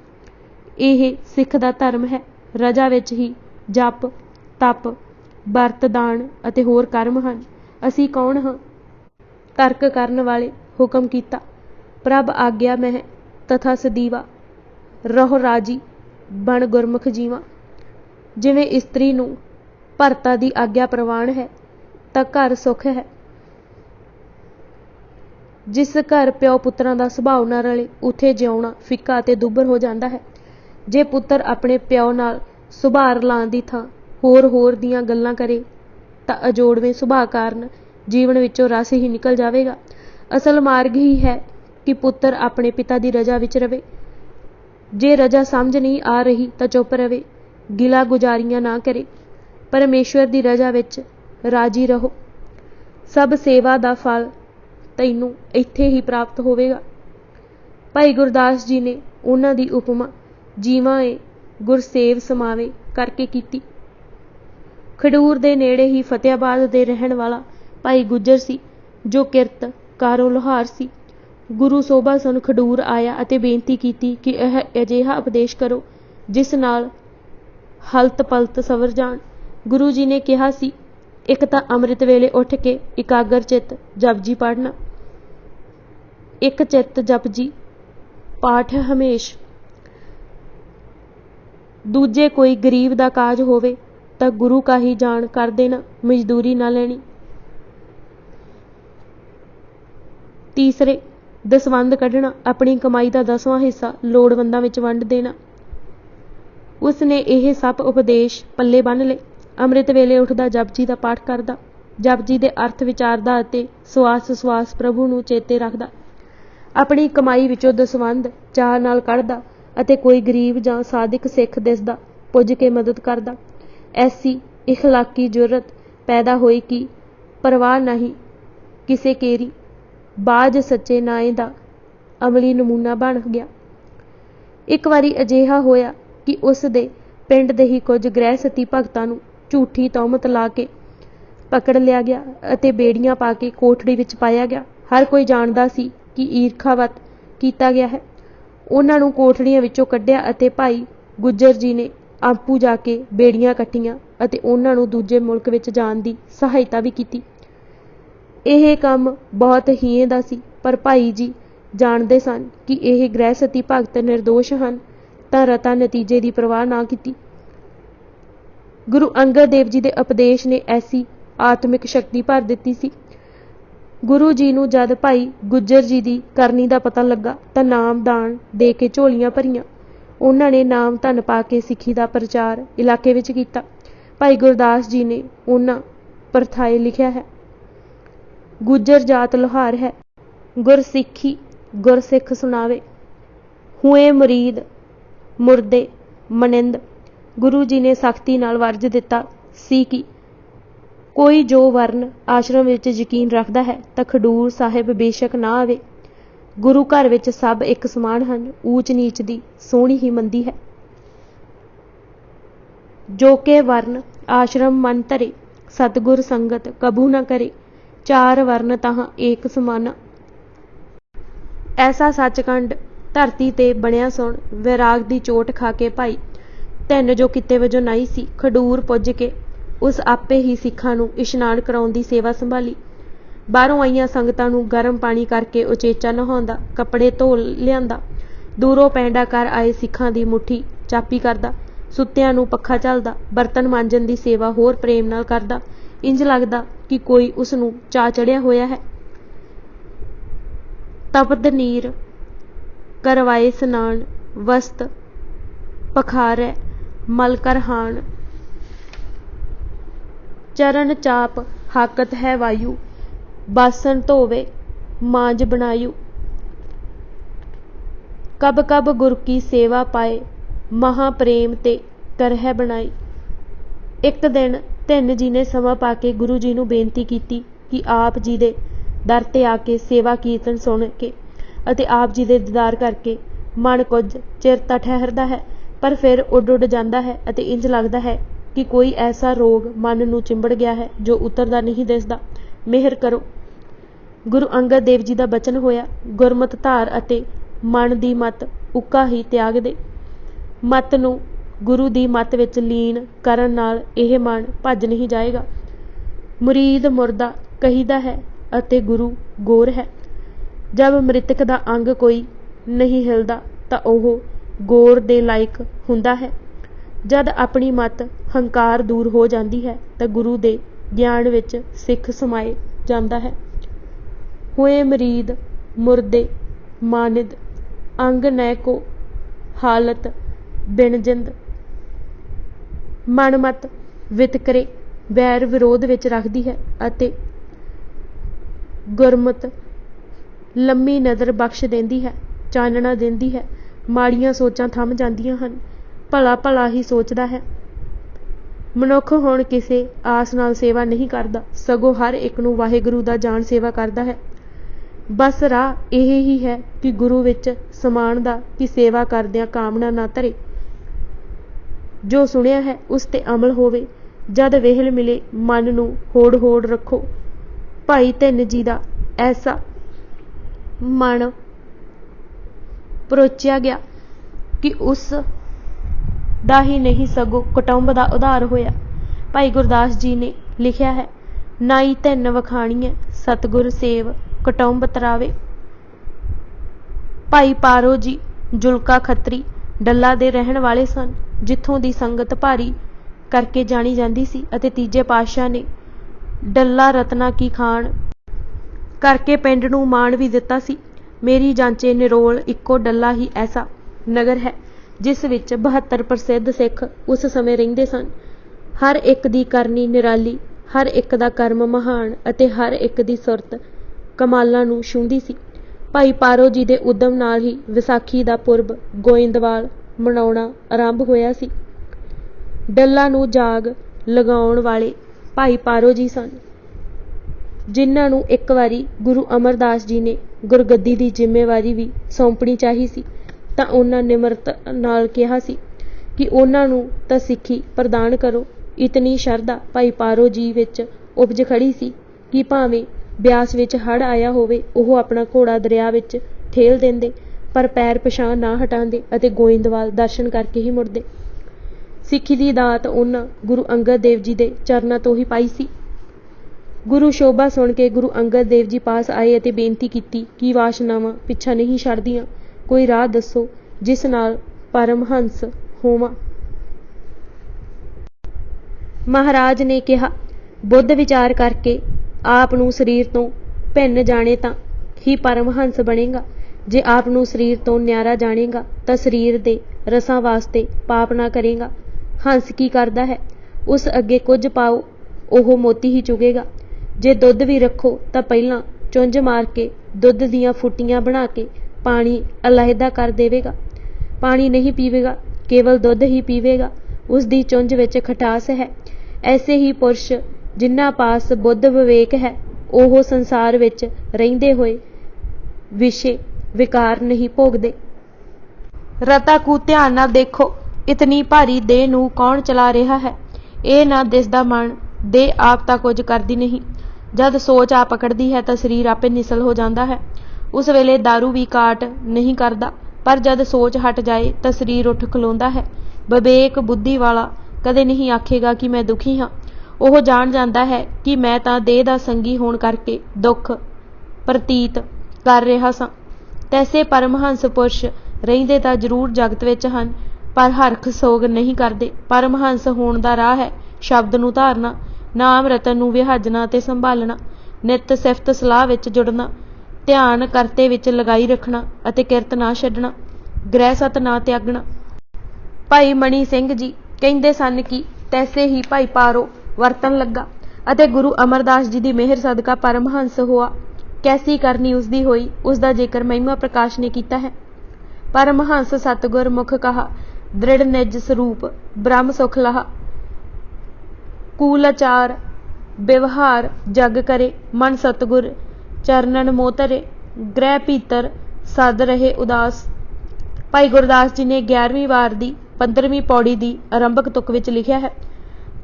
ਇਹ ਸਿੱਖ ਦਾ ਧਰਮ ਹੈ। ਰਜਾ ਵਿੱਚ ਹੀ ਜਪ, ਤਪ, ਵਰਤ, ਦਾਨ ਅਤੇ ਹੋਰ ਕਰਮ ਹਨ। ਅਸੀਂ ਕੌਣ ਹਾਂ? ਤਰਕ ਕਰਨ ਵਾਲੇ। ਹੁਕਮ ਕੀਤਾ, ਪ੍ਰਭ ਆਗਿਆ ਮਹਿ ਤਥਾ ਸਦੀਵਾ, ਰਹੋ ਰਾਜੀ ਬਣ ਗੁਰਮੁਖ ਜੀਵਾ। ਜਿਵੇਂ ਇਸਤਰੀ ਨੂੰ ਭਰਤਾ ਦੀ ਆਗਿਆ ਪ੍ਰਵਾਨ ਹੈ ਤਾਂ ਘਰ ਸੁੱਖ ਹੈ। ਜਿਸ ਘਰ ਪਿਓ ਪੁੱਤਰਾਂ ਦਾ ਸੁਭਾਅ ਨਾ ਰਲੇ, ਉੱਥੇ ਜਿਉਣਾ ਫਿੱਕਾ ਅਤੇ ਦੁੱਭਰ ਹੋ ਜਾਂਦਾ ਹੈ। ਜੇ ਪੁੱਤਰ ਆਪਣੇ ਪਿਓ ਨਾਲ ਸੁਭਾਅ ਰਲਾਉਣ ਦੀ ਥਾਂ ਹੋਰ ਦੀਆਂ ਗੱਲਾਂ ਕਰੇ ਤਾਂ ਅਜੋੜਵੇਂ ਸੁਭਾਅ ਕਾਰਨ ਜੀਵਨ ਵਿੱਚੋਂ ਰਸ ਹੀ ਨਿਕਲ ਜਾਵੇਗਾ। ਅਸਲ ਮਾਰਗ ਹੀ ਹੈ ਕਿ ਪੁੱਤਰ ਆਪਣੇ ਪਿਤਾ ਦੀ ਰਜਾ ਵਿੱਚ ਰਵੇ। ਜੇ ਰਜਾ ਸਮਝ ਨਹੀਂ ਆ ਰਹੀ ਤਾਂ ਚੁੱਪ ਰਵੇ, ਗਿਲਾ ਗੁਜ਼ਾਰੀਆਂ ਨਾ ਕਰੇ। ਪਰਮੇਸ਼ਵਰ ਦੀ ਰਜਾ ਵਿੱਚ ਰਾਜੀ ਰਹੋ। ਸਭ ਸੇਵਾ ਦਾ ਫਲ ਤੈਨੂੰ ਇੱਥੇ ਹੀ ਪ੍ਰਾਪਤ ਹੋਵੇਗਾ। ਭਾਈ ਗੁਰਦਾਸ ਜੀ ਨੇ ਉਹਨਾਂ ਦੀ ਉਪਮਾ ਜੀਵਾਂ ਏ ਗੁਰਸੇਵ ਸਮਾਵੇ ਕਰਕੇ ਕੀਤੀ। ਖਡੂਰ ਦੇ ਨੇੜੇ ਹੀ ਫਤਿਆਬਾਦ ਦੇ ਰਹਿਣ ਵਾਲਾ ਭਾਈ ਗੁੱਜਰ ਸੀ, ਜੋ ਕਿਰਤ ਕਾਰੋਂ ਲੁਹਾਰ ਸੀ। ਗੁਰੂ ਸੋਭਾ ਸਨ ਖਡੂਰ ਆਇਆ ਅਤੇ ਬੇਨਤੀ ਕੀਤੀ ਕਿ ਇਹ ਅਜਿਹਾ ਉਪਦੇਸ਼ ਕਰੋ ਜਿਸ ਨਾਲ ਹਲਤ ਪਲਤ ਸਵਰ ਜਾਣ। ਗੁਰੂ ਜੀ ਨੇ ਕਿਹਾ ਸੀ, ਇੱਕ ਤਾਂ ਅੰਮ੍ਰਿਤ ਵੇਲੇ ਉੱਠ ਕੇ ਇਕਾਗਰ ਚਿੱਤ ਜਪਜੀ ਪੜ੍ਹਨਾ, ਇੱਕ ਚਿੱਤ ਜਪਜੀ ਪਾਠ ਹਮੇਸ਼। ਦੂਜੇ ਕੋਈ ਗਰੀਬ ਦਾ ਕਾਜ ਹੋਵੇ ਤਾਂ ਗੁਰੂ ਕਾ ਹੀ ਜਾਣ ਕਰ ਦੇਣਾ, ਮਜ਼ਦੂਰੀ ਨਾ ਲੈਣੀ। ਤੀਸਰੇ, ਦਸਵੰਧ ਕੱਢਣਾ, ਆਪਣੀ ਕਮਾਈ ਦਾ 10ਵਾਂ ਹਿੱਸਾ ਲੋੜਵੰਦਾਂ ਵਿੱਚ ਵੰਡ ਦੇਣਾ। ਉਸ ਨੇ ਇਹ ਸਭ ਉਪਦੇਸ਼ ਪੱਲੇ ਬੰਨ੍ਹ ਲਏ। ਅੰਮ੍ਰਿਤ ਵੇਲੇ ਉੱਠਦਾ, ਜਪਜੀ ਦਾ ਪਾਠ ਕਰਦਾ, ਜਪਜੀ ਦੇ ਅਰਥ ਵਿਚਾਰਦਾ ਅਤੇ ਸਵਾਸ ਪ੍ਰਭੂ ਨੂੰ ਚੇਤੇ ਰੱਖਦਾ। ਆਪਣੀ ਕਮਾਈ ਵਿੱਚੋਂ ਦਸਵੰਧ ਚਾਅ ਨਾਲ ਕੱਢਦਾ ਅਤੇ ਕੋਈ ਗਰੀਬ ਜਾਂ ਸਾਧਕ ਸਿੱਖ ਦਿਸਦਾ ਪੁੱਜ ਕੇ ਮਦਦ ਕਰਦਾ। ਐਸੀ ਇਖਲਾਕੀ ਜੁਰਤ ਪੈਦਾ ਹੋਈ ਕਿ ਪਰਵਾਹ ਨਹੀਂ ਕਿਸੇ ਕੇਰੀ। ਬਾਜ ਸੱਚੇ ਨਾਏ ਦਾ ਅਮਲੀ ਨਮੂਨਾ ਬਣ ਗਿਆ। ਇੱਕ ਵਾਰੀ ਅਜਿਹਾ ਹੋਇਆ ਕਿ ਉਸ ਦੇ ਪਿੰਡ ਦੇ ਹੀ ਕੁਝ ਗ੍ਰਹਿਸਤੀ ਭਗਤਾਂ ਨੂੰ ਝੂਠੀ ਤੌਮਤ ਲਾ ਕੇ ਪਕੜ ਲਿਆ ਗਿਆ ਅਤੇ ਬੇੜੀਆਂ ਪਾ ਕੇ ਕੋਠੜੀ ਵਿੱਚ ਪਾਇਆ ਗਿਆ। ਹਰ ਕੋਈ ਜਾਣਦਾ ਸੀ ਕਿ ਈਰਖਾਵਤ ਕੀਤਾ ਗਿਆ ਹੈ। ਉਹਨਾਂ ਨੂੰ ਕੋਠੜੀਆਂ ਵਿੱਚੋਂ ਕੱਢਿਆ ਅਤੇ ਭਾਈ ਗੁੱਜਰ ਜੀ ਨੇ ਆਪੂ ਜਾ ਕੇ ਬੇੜੀਆਂ ਕੱਟੀਆਂ ਅਤੇ ਉਹਨਾਂ ਨੂੰ ਦੂਜੇ ਮੁਲਕ ਵਿੱਚ ਜਾਣ ਦੀ ਸਹਾਇਤਾ ਵੀ ਕੀਤੀ। ਇਹ ਕੰਮ ਬਹੁਤ ਹੀਏ ਦਾ ਸੀ, ਪਰ ਭਾਈ ਜੀ ਜਾਣਦੇ ਸਨ ਕਿ ਇਹ ਗ੍ਰਹਿਸਤੀ ਭਗਤ ਨਿਰਦੋਸ਼ ਹਨ, ਤਾਂ ਰਤਾ ਨਤੀਜੇ ਦੀ ਪਰਵਾਹ ਨਾ ਕੀਤੀ। ਗੁਰੂ ਅੰਗਦ ਦੇਵ ਜੀ ਦੇ ਉਪਦੇਸ਼ ਨੇ ਐਸੀ ਆਤਮਿਕ ਸ਼ਕਤੀ ਭਰ ਦਿੱਤੀ ਸੀ। ਗੁਰੂ ਜੀ ਨੂੰ ਜਦ ਭਾਈ ਗੁੱਜਰ ਜੀ ਦੀ ਕਰਨੀ ਦਾ ਪਤਾ ਲੱਗਾ ਤਾਂ ਨਾਮ ਦਾਨ ਦੇ ਕੇ ਝੋਲੀਆਂ ਭਰੀਆਂ। ਉਹਨਾਂ ਨੇ ਨਾਮ ਧਨ ਪਾ ਕੇ ਸਿੱਖੀ ਦਾ ਪ੍ਰਚਾਰ ਇਲਾਕੇ ਵਿੱਚ ਕੀਤਾ। ਭਾਈ ਗੁਰਦਾਸ ਜੀ ਨੇ ਉਹਨਾਂ ਪਰਥਾਏ ਲਿਖਿਆ ਹੈ, ਗੁੱਜਰ ਜਾਤ ਲੁਹਾਰ ਹੈ, ਗੁਰਸਿੱਖੀ ਗੁਰਸਿੱਖ ਸੁਣਾਵੇ, ਹੂਏ ਮੁਰੀਦ ਮੁਰਦੇ ਮਨਿੰਦ। ਗੁਰੂ ਜੀ ਨੇ ਸਖਤੀ ਨਾਲ ਵਰਜ ਦਿੱਤਾ ਸੀ ਕਿ ਕੋਈ ਜੋ ਵਰਨ ਆਸ਼ਰਮ ਵਿੱਚ ਯਕੀਨ ਰੱਖਦਾ ਹੈ ਤਾਂ ਖਡੂਰ ਸਾਹਿਬ ਬੇਸ਼ੱਕ ਨਾ ਆਵੇ। ਗੁਰੂ ਘਰ ਵਿੱਚ ਸਭ ਇੱਕ ਸਮਾਨ ਹਨ, ਊਚ ਨੀਚ ਦੀ ਸੋਹਣੀ ਹੀ ਮੰਦੀ ਹੈ। ਜੋ ਕੇ ਵਰਨ ਆਸ਼ਰਮ ਮਨ ਧਰੇ, ਸਤਿਗੁਰ ਸੰਗਤ ਕਬੂ ਨਾ ਕਰੇ, 4 ਵਰਨ ਤਾਹਾਂ ਏਕ ਸਮਾਨਾ। ਐਸਾ ਸੱਚਖੰਡ ਧਰਤੀ ਤੇ ਬਣਿਆ ਸੁਣ। ਵੈਰਾਗ ਦੀ ਚੋਟ ਖਾ ਕੇ ਭਾਈ ਧੰਨ ਜੋ ਕਿਤੇ ਵਜੋਂ ਨਹੀਂ ਸੀ, ਖਡੂਰ ਪੁੱਜ ਕੇ ਉਸ ਆਪੇ ਹੀ ਸਿੱਖਾਂ ਨੂੰ ਇਸ਼ਨਾਨ ਕਰਾਉਣ ਦੀ ਸੇਵਾ ਸੰਭਾਲੀ। ਬਾਹਰੋਂ ਆਈਆਂ ਸੰਗਤਾਂ ਨੂੰ ਗਰਮ ਪਾਣੀ ਕਰਕੇ ਉਚੇਚਾ ਨਹਾਉਂਦਾ, ਕੱਪੜੇ ਧੋ ਲਿਆਂਦਾ। ਦੂਰੋਂ ਪੈਂਡਾ ਕਰ ਆਏ ਸਿੱਖਾਂ ਦੀ ਮੁੱਠੀ ਚਾਪੀ ਕਰਦਾ, ਸੁੱਤਿਆਂ ਨੂੰ ਪੱਖਾ ਝੱਲਦਾ, ਬਰਤਨ ਮਾਂਜਣ ਦੀ ਸੇਵਾ ਹੋਰ ਪ੍ਰੇਮ ਨਾਲ ਕਰਦਾ। ਇੰਜ ਲੱਗਦਾ ਕਿ ਕੋਈ ਉਸ ਨੂੰ ਚਾਅ ਚੜ੍ਹਿਆ ਹੋਇਆ ਹੈ। ਤਪਦ ਨੀਰ ਕਰਵਾਏ ਸਨਾਨ, ਵਸਤ ਪਖਾਰੈ ਮਲ ਕਰ ਹਾਣ। ਚਰਨ ਚਾਪ ਹਾਕਤ ਹੈ ਵਾਯੂ, ਬਾਸਨ ਧੋਵੇ ਮਾਂਜ ਬਣਾਯੂ। कब कब गुर की सेवा पाए, महा प्रेम ते कर है बनाई। एक दिन धन जी ने समा पा के गुरु जी नूं बेनती की कि आप जी दे दर ते आके सेवा कीर्तन सुन के अते आप जी दे दीदार करके मन कुछ चिर तां ठहरदा है, पर फिर उड जाता है अते इंज लगता है कि कोई ऐसा रोग मन नूं चिंबड़ गया है जो उतरदा नहीं दिसदा। मेहर करो। गुरु अंगद देव जी का बचन होया, गुरमत धार अते मन दी मत उका ही त्याग दे। मत नूं गुरु दी मत विच लीन करन नाल यह मन भज नहीं जाएगा। मुरीद मुरदा कहीदा है अते गुरु गोर है। जब मृतक दा अंग कोई नहीं हिलदा तां ओह गोर दे लायक हुंदा है। जद अपनी मत हंकार दूर हो जाती है तां गुरु दे ज्ञान विच सिख समाए जाता है। हुए मरीद मुरदे मानिद, अंग नै को हालत बिन जिंद। मन मत वितकरे वैर विरोध विच रखदी है अते गुरमत लम्मी नज़र बख्श देंदी है, चानना देंदी है। माड़ियां सोचां थम जांदियां हन, भला भला ही सोचदा है। मनुख हुण किसे आस नाल सेवा नहीं करदा, सगों हर एक नूं वाहिगुरू दा जान सेवा करदा है। बस राह यह ही है कि गुरु विच समान दा कि सेवा करदियां कामना ना धरे। जो सुनिया है उस ते अमल होवे। जद वेहल मिले मन नूं होड़ होड़ रखो। भाई धन जी दा ऐसा मन परोचिया गया कि उस दा ही नहीं सगों कुटुंब दा उधार होया। भाई गुरदास जी ने लिखिया है, नाई धन वखाणीए सतगुर सेव कुटुंब तरावे। भाई पारो जी जुलका खत्री डल्ला दे रहण वाले सन, जिथों दी संगत भारी करके जानी जाती सी अते तीजे पातशाह ने डल्ला रत्ना की खान करके पिंड नूं माण भी दिता सी। मेरी जांचे निरोल इक्को डल्ला ही ऐसा नगर है जिस विच 72 प्रसिद्ध सिख उस समय रहिंदे सन। हर एक दी करनी निराली, हर एक दा कर्म महान अते हर एक दी सुरत कमालां नूं छूंदी सी। भाई पारो जी दे उद्यम नाल ही विसाखी दा पुरब गोइंदवाल मनाउणा आरंभ होया सी। डल्ला नूं जाग लगाउण वाले भाई पारो जी सन, जिन्हां नूं एक वारी गुरु अमरदास जी ने गुरगद्दी दी जिम्मेवारी भी सौंपणी चाही सी तां उन्हां निमरत नाल कहा सी कि उन्हां नूं तां सिੱਖੀ प्रदान करो। इतनी शरधा भाई पारो जी विच उपज खड़ी सी कि भावें ब्यास विच हड़ आया होवे, ओह अपना घोड़ा दरिया विच ठेल देंदे पर पैर पछां ना हटांदे अते गोइंदवाल दर्शन करके ही मुड़दे। सिੱਖੀ दी दात उन्हां गुरु अंगद देव जी दे चरनां तो ही पाई सी। गुरु शोभा सुन के गुरु अंगद देव जी पास आए अते बेनती की कि वासनावां पिछा नहीं छड़दियां, कोई राह दसो जिस नाल परमहंस होवां। महाराज ने कहा, बुद्ध विचार करके आप नूं शरीर तो भिन्न जाने तां ही परमहंस बनेगा। जे आप नूं शरीर तो न्यारा जानेगा तां शरीर दे रसां वास्ते पाप ना करेगा। हंस की करदा है, उस अगे कुछ पाओ ओह मोती ही चुगेगा। जे दुध भी रखो तां पहलां चुंझ मार के दुध दियां फुट्टियां बना के पानी अलहदा कर देवेगा। पानी नहीं पीवेगा, केवल दुध ही पीवेगा। उसदी चुंझ विच खटास है। ऐसे ही पुरुष जिन्हां पास बुद्ध विवेक है, ओह संसार विच रहिंदे होए विषय विकार नहीं भोगदे। रता कू ध्यान नाल देखो, इतनी भारी देह नूं कौन चला रहा है। ਇਹ ना दिसदा मन, देह आप तां कुछ करदी नहीं। जद सोच आ पकड़दी है तां शरीर आपे निसल हो जाता है। उस वेले दारू भी काट नहीं करदा, पर जद सोच हट जाए तां शरीर उठ खलोंदा है। विवेक बुद्धि वाला कदे नहीं आखेगा कि मैं दुखी हाँ। ਉਹ जान जाता है कि मैं तां देह दा संगी होण करके दुख प्रतीत कर रहा सां। तैसे परमहंस पुरुष रहिंदे तां जरूर जगत विच हन, पर हरख सोग नहीं करते। परमहंस होण दा राह है शब्द नूं धारना, नाम रतन नूं विहाजना ते संभालना, नित सिफत सलाह विच जुड़ना, ध्यान करते विच लगाई रखना अते किरत ना छड्डना, गृह सत ना त्यागना। भाई मणी सिंह जी कहिंदे सन कि तैसे ही भाई पारो वरतन लगा अते गुरु अमरदास जी दी मेहर सदका परमहंस होआ। कैसी करनी उसदी होई, उसदा जिक्र महिमा प्रकाश ने कीता है। परमहंस सतगुर मुख कहा, दृढ़ निज स्वरूप ब्रह्म सुख लहा। कूलाचार व्यवहार जग करे, मन सतगुर चरणन मोह धरे। गृह भीतर सद रहे उदास। भाई गुरदास जी ने 11वीं वार दी 15वीं पौड़ी दी आरंभक तुक विच लिखिया है,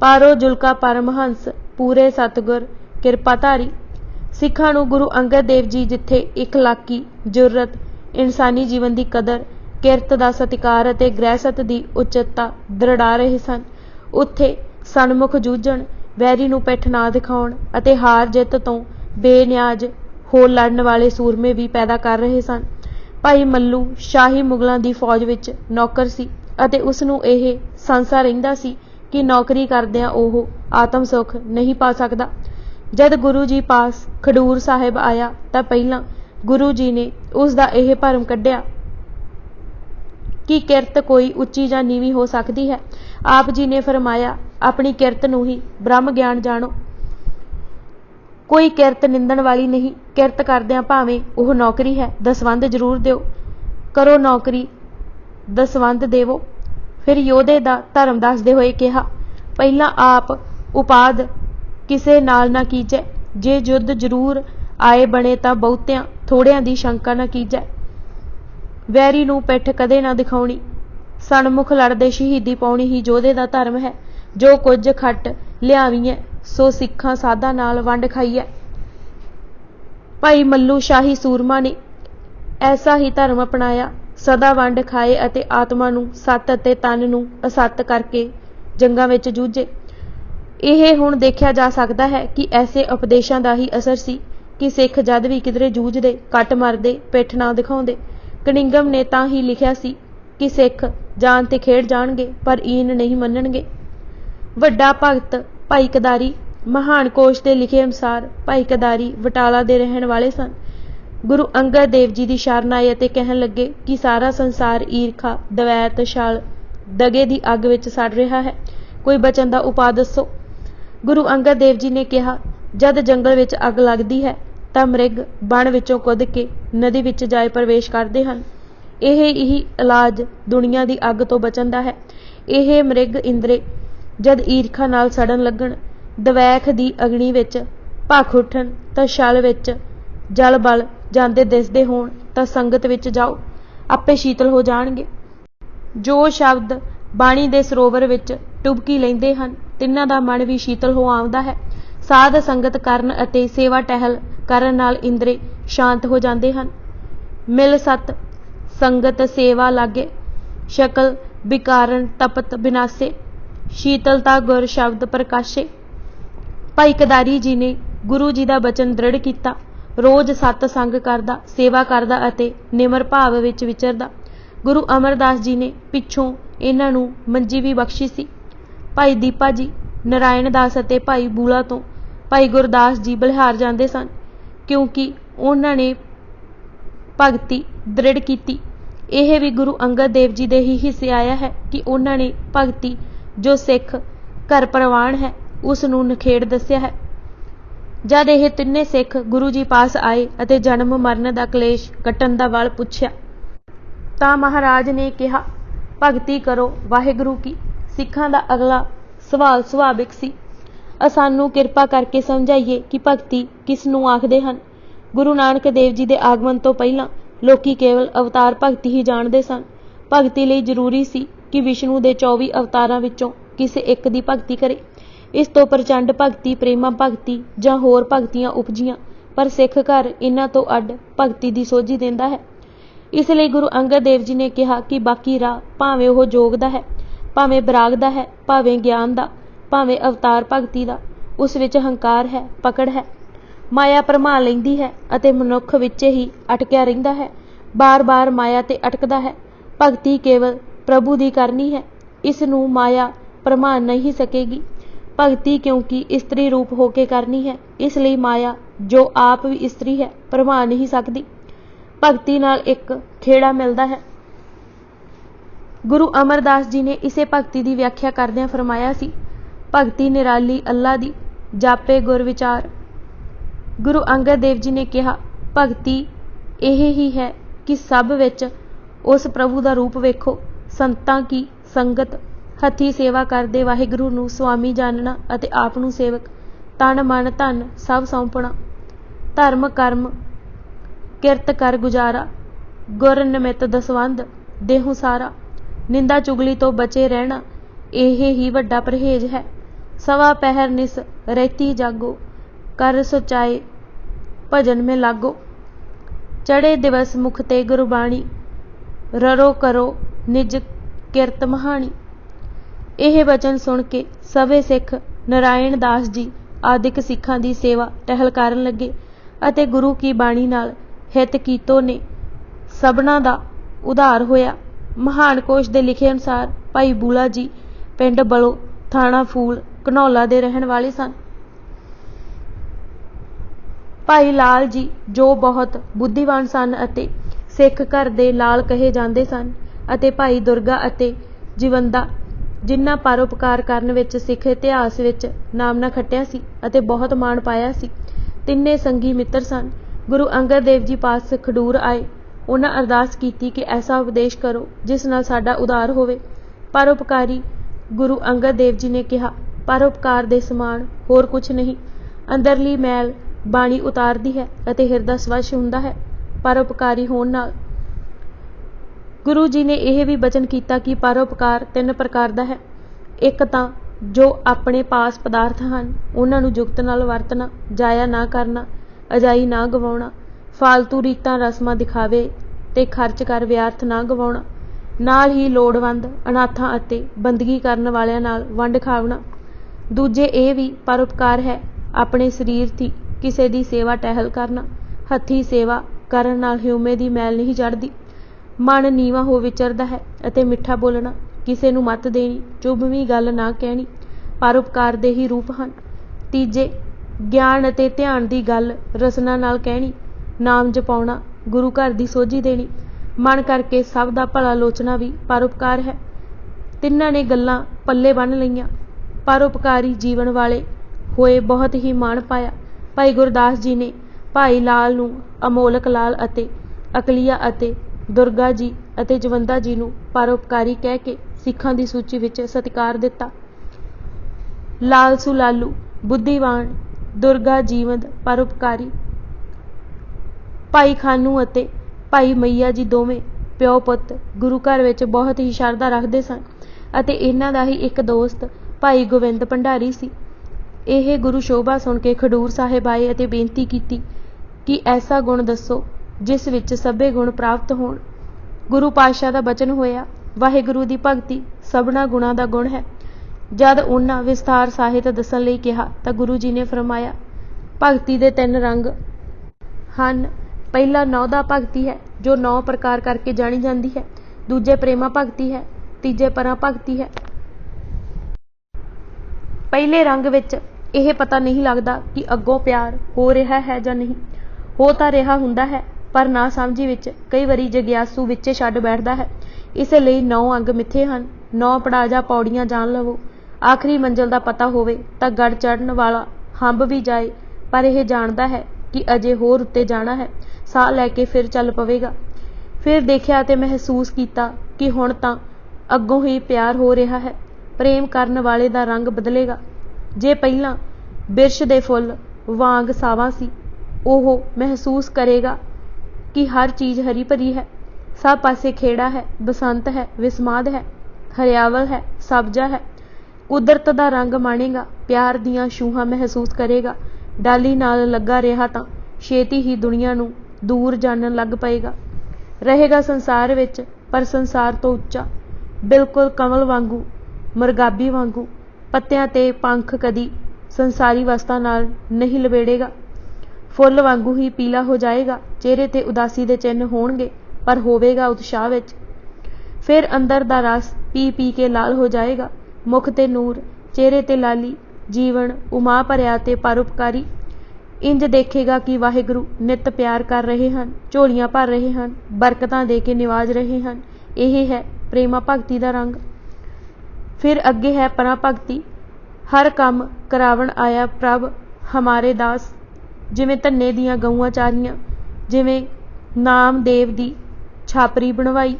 पारो जुलका परमहंस पूरे सतगुर किरपाधारी। सिखां नूं गुरु अंगद देव जी जिथे इखलाकी जुर्रत, इंसानी जीवन की कदर, किरत का सत्कार अते गृहस्थ की उच्चता दृढ़ा रहे सन, उत्थे सन्मुख जूझण, वैरी नूं पिठ ना दिखाउण अते हार जित तो बेनियाज हो लड़न वाले सूरमे भी पैदा कर रहे सन। भाई मल्लू शाही मुगलों की फौज विच नौकर सी अते उसनूं इह संसा रहिंदा सी कि नौकरी करदिआं ओह आत्म सुख नहीं पा सकदा। जद गुरु जी पास खडूर साहिब आया तां पहिलां गुरु जी ने उसका यह भरम कढ़िया कि किरत कोई उच्ची जां नीवी हो सकती है। आप जी ने फरमाया, अपनी किरत नूं ही ब्रह्म ज्ञान जाणो। कोई किरत निंदण वाली नहीं। किरत करदिआं भावें ओह नौकरी है, दसवंध जरूर दिओ। करो नौकरी, दसवंध देवो। फिर योधे दा धर्म दसदे होए कहा, पहिलां आप उपाद किसे नाल ना कीजै। जे युद्ध जरूर आए बने तां बहुतिआं थोड़िआं दी शंका ना कीजै। वैरी नूं पिठ कदे ना दिखाउणी। सन्मुख लड़दे शहीदी पाउणी ही योधे दा धर्म है। जो कुछ खट लियावीऐ सो सिखां साधा नाल वंड खाईऐ। भाई मल्लू शाही सूरमा ने ऐसा ही धर्म अपनाया, सदा वंड खाए अते आत्मा नूं सत अते तन नूं असत करके जंगां विच जूझे। यह हुण देखिया जा सकता है कि ऐसे उपदेशों का ही असर सी कि सिख जद भी किधरे जूझदे, कट मरदे, पिठ ना दिखाउंदे। कनिंगम ने तां ही लिखिया सी कि सिख जान ते खेड जाणगे पर ईन नहीं मन्नणगे। वड्डा भगत भाई कदारी महान कोश के लिखे अनुसार भाई कदारी बटाला दे रहण वाले सन। गुरु अंगद देव जी की शरण आए ते कहन लगे कि सारा संसार ईरखा, दवैत, छल, दगे की अग विच सड़ रहा है, कोई बचन का उपाय दसो। गुरु अंगद देव जी ने कहा, जद जंगल विच अग लगती है तां मृग बण विचों कुद के नदी विच जाए प्रवेश करते हैं। यह ही इलाज दुनिया की अग तो बचन का है। यह मृग इंद्रे जद ईरखा नाल सड़न लगन, दवैख की अग्नि विच भख उठन तां छल विच जल बल जांदे दिसदे होण तां संगत विच जाओ, आपे शीतल हो जाणगे। जो शब्द बाणी दे सरोवर विच डुबकी लैंदे हन, तिन्हां दा मन भी शीतल हो आउंदा है। साध संगत करन अते सेवा टहल करन नाल इंद्रे शांत हो जांदे हन। मिल सत संगत सेवा लागे, शकल विकारन तपत बिनासे, शीतलता गुर शब्द प्रकाशे। भाई कदारी जी ने गुरु जी का बचन दृढ़ किया, रोज़ सत संग करदा, सेवा करदा अते निमर भाव विच विचरदा। गुरु अमरदास जी ने पिछों इन्हां नूं मंजी भी बख्शी सी। भाई दीपा जी नारायण दास अते भाई बूला तो भाई गुरदास जी बलिहार जाते सन, क्योंकि उन्होंने भगती दृढ़ की। यह भी गुरु अंगद देव जी दे ही हिस्से आया है कि उन्होंने भगती जो सिख घर प्रवान है उस नूं नखेड़ दस्या है। जद यह तिन्ने सिख गुरु जी पास आए अते जन्म मरण का कलेश कट्टण दा वल पुछया तां महाराज ने कहा, भगती करो वाहिगुरू की। सिखां दा अगला सवाल सुभाविक सी, सानू किरपा करके समझाइए कि भगती किस नूं आखदे हन। गुरु नानक देव जी के आगमन तो पहलां लोकी केवल अवतार भगती ही जानते सन। भगती लई जरूरी सी कि विष्णु के 24 अवतारां विचों किसी एक की भगती करे। इस तो प्रचंड भगती, प्रेमा भगती जां होर भगतियां उपजियां, पर सिख घर इन्हां तो अड भगती की सोझी देंदा है। इसलिए गुरु अंगद देव जी ने कहा कि बाकी राह भावें वह जोग दा है, भावें बराग दा है, भावें ज्ञान दा, भावें अवतार भगती दा, उस विच हंकार है, पकड़ है। माया भरमा लैंदी है अते मनुख विच ही अटकिया रहिंदा है, बार बार माया ते अटकदा है। भगती केवल प्रभु दी करनी है, इस नूं माया भरमा नहीं सकेगी। भगती क्योंकि इस्त्री रूप होके करनी है, इसलिए माया जो आप भी इस्त्री है भरमा नहीं सकती। भगती नाल एक खेड़ा मिलता है। गुरु अमरदास जी ने इसे भगती की व्याख्या करदियां फरमाया सी, भगती निराली अल्लाह दी, जापे गुर विचार। गुरु अंगद देव जी ने कहा, भगती यह ही है कि सब विच उस प्रभु का रूप वेखो। संतां की संगत हथी सेवा करदे वाहिगुरू नूं स्वामी जानना अते आप नूं सेवक, तन मन धन सब सौंपना। धर्म कर्म किरत कर गुजारा, गुर निमित दसवंध देहूं सारा। निंदा चुगली तो बचे रहना, यह ही वड्डा परहेज है। सवा पहर निस रहती जागो, कर सचाए भजन में लागो। चढ़े दिवस मुख ते गुरबाणी, ररो करो निज किरत महानी। यह वचन सुन के सभे सिख नारायण दास जी आदिक सिखां दी सेवा टहल करन लगे अते गुरु की बाणी नाल हित कीतो ने सबना दा उधार होया। महान कोश दे लिखे अनुसार भाई बूला जी पिंड बलो थाना फूल घनौला दे रहन वाले सन। भाई लाल जी जो बहुत बुद्धिवान सन अते सिख घर दे लाल कहे जांदे सन अते भाई दुर्गा अते जीवंदा जिन्ना परोपकार करन विच सिख इतिहास विच नामना खट्टिया सी अते बहुत माण पाया सी। तिन्ने संगी मित्र सन। गुरु अंगद देव जी पास खडूर आए। उन्हां अरदास कीती कि ऐसा उपदेश करो जिस नाल साडा उधार होवे। परोपकारी गुरु अंगद देव जी ने कहा, परोपकार दे समान होर कुछ नहीं। अंदरली मैल बाणी उतारदी है अते हिरदा स्वच्छ हुंदा है परोपकारी होण नाल। गुरु जी ने यह भी बचन किया कि परोपकार 3 प्रकार का है। एक तां जो अपने पास पदार्थ हैं उन्हां नूं जुगत नाल वरतना, जाया ना करना, अजाई ना गवाउणा, फालतू रीतां रस्मां दिखावे ते खर्च कर व्यर्थ ना गवाउणा, नाल ही लोड़वंद अनाथां अते बंदगी करन वालियां नाल वंड खावना। दूजे ये भी परोपकार है अपने शरीर थी किसी दी सेवा टहल करना। हथी सेवा करन नाल ह्यूमे दी मैल नहीं चढ़दी। मन नीवा हो विचरदा है अते मिठा बोलना, किसी नूं मत देनी, चुभवीं गल ना कहनी, परोपकार दे ही रूप हन। तीजे ज्ञान अते ध्यान दी गल रसना नाल कहनी, नाम जपाउणा, गुरु घर दी सोझी देनी, मन करके सब दा भला लोचना भी परोपकार है। तिन्हां ने गल्लां पल्ले बन लईआं। परोपकारी जीवन वाले होए बहुत ही माण पाया। भाई गुरदास जी ने भाई लाल नूं अमोलक लाल अते अकलिया अते दुर्गा जी अते जवंदा जी नूं परोपकारी कह के सिखां दी सूची विच सत्कार दिता। लाल सुलालू बुद्धिवान, दुर्गा जीवंद परोपकारी। भाई खानू अते भाई मैया जी दोवें प्यो पुत गुरु घर विच बहुत ही शरधा रखते सन अते इन्हां दा ही एक दोस्त भाई गोविंद भंडारी सी। यह गुरु शोभा सुन के खडूर साहिब आए अते बेनती की कि ऐसा गुण दसो जिस विच सभे गुण प्राप्त होण। गुरु पातशाह दा बचन होया, वाहिगुरू दी भगती सबना गुणां दा गुण है। जद उन्हां विस्तार साहित दसन लई कहा तां गुरु जी ने फरमाया, भगती दे 3 रंग हन। पहला नौदा भगती है जो 9 प्रकार करके जानी जाती है। दूजे प्रेमा भगती है। तीजे परा भगती है। पहले रंग विच यह पता नहीं लगता कि अगों प्यार हो रहा है जां नहीं। हो तां रहा हुंदा है पर ना समझी विच कई वारी जग्यासू विचे छड्ड बैठदा है। इस लई 9 अंग मिथे हन। 9 पड़ा जा पौड़ियां जान लवो। आखिरी मंजिल दा पता होवे तां गड़ चढ़न वाला हंब भी जाए पर यह जानदा है कि अजे होर उत्ते जाना है। साह लैके फिर चल पवेगा। फिर देखिया ते महसूस किया कि हुण तां अगों ही प्यार हो रहा है। प्रेम करन वाले दा रंग बदलेगा। जे पहलां बिरछ दे फुल वांग सावां सी, ओह महसूस करेगा कि हर चीज़ हरी भरी है, सब पासे खेड़ा है, बसंत है, विस्माद है, हरियावल है, सब्जा है। कुदरत दा रंग माणेगा, प्यार दियां छूहां महसूस करेगा। डाली नाल लगा रहा तां छेती ही दुनिया नूं दूर जानन लग पएगा। रहेगा संसार विच पर संसार तो उच्चा, बिल्कुल कमल वांगू, मरगाबी वांगू। पत्तियां ते पंख कदी संसारी वस्तां नाल नहीं लबेड़ेगा। फुੱਲ वांगू ही पीला हो जाएगा। चेहरे ते उदासी दे चिन्ह होणगे पर होवेगा उत्साह विच। फिर अंदर दा रस पी पी के लाल हो जाएगा। मुख ते नूर, चेहरे ते लाली, जीवन उमा भरिया ते परोपकारी। इंज देखेगा कि वाहिगुरू नित प्यार कर रहे हैं, झोलियां भर रहे हैं, बरकतां दे के निवाज रहे हैं। यह है प्रेमा भगती दा रंग। फिर अगे है परा भगती। हर काम करावण आया प्रभ हमारे दास। जिवें धन्ने दियां गऊआं चारियां, जिवें नाम देव दी छापरी बनवाई,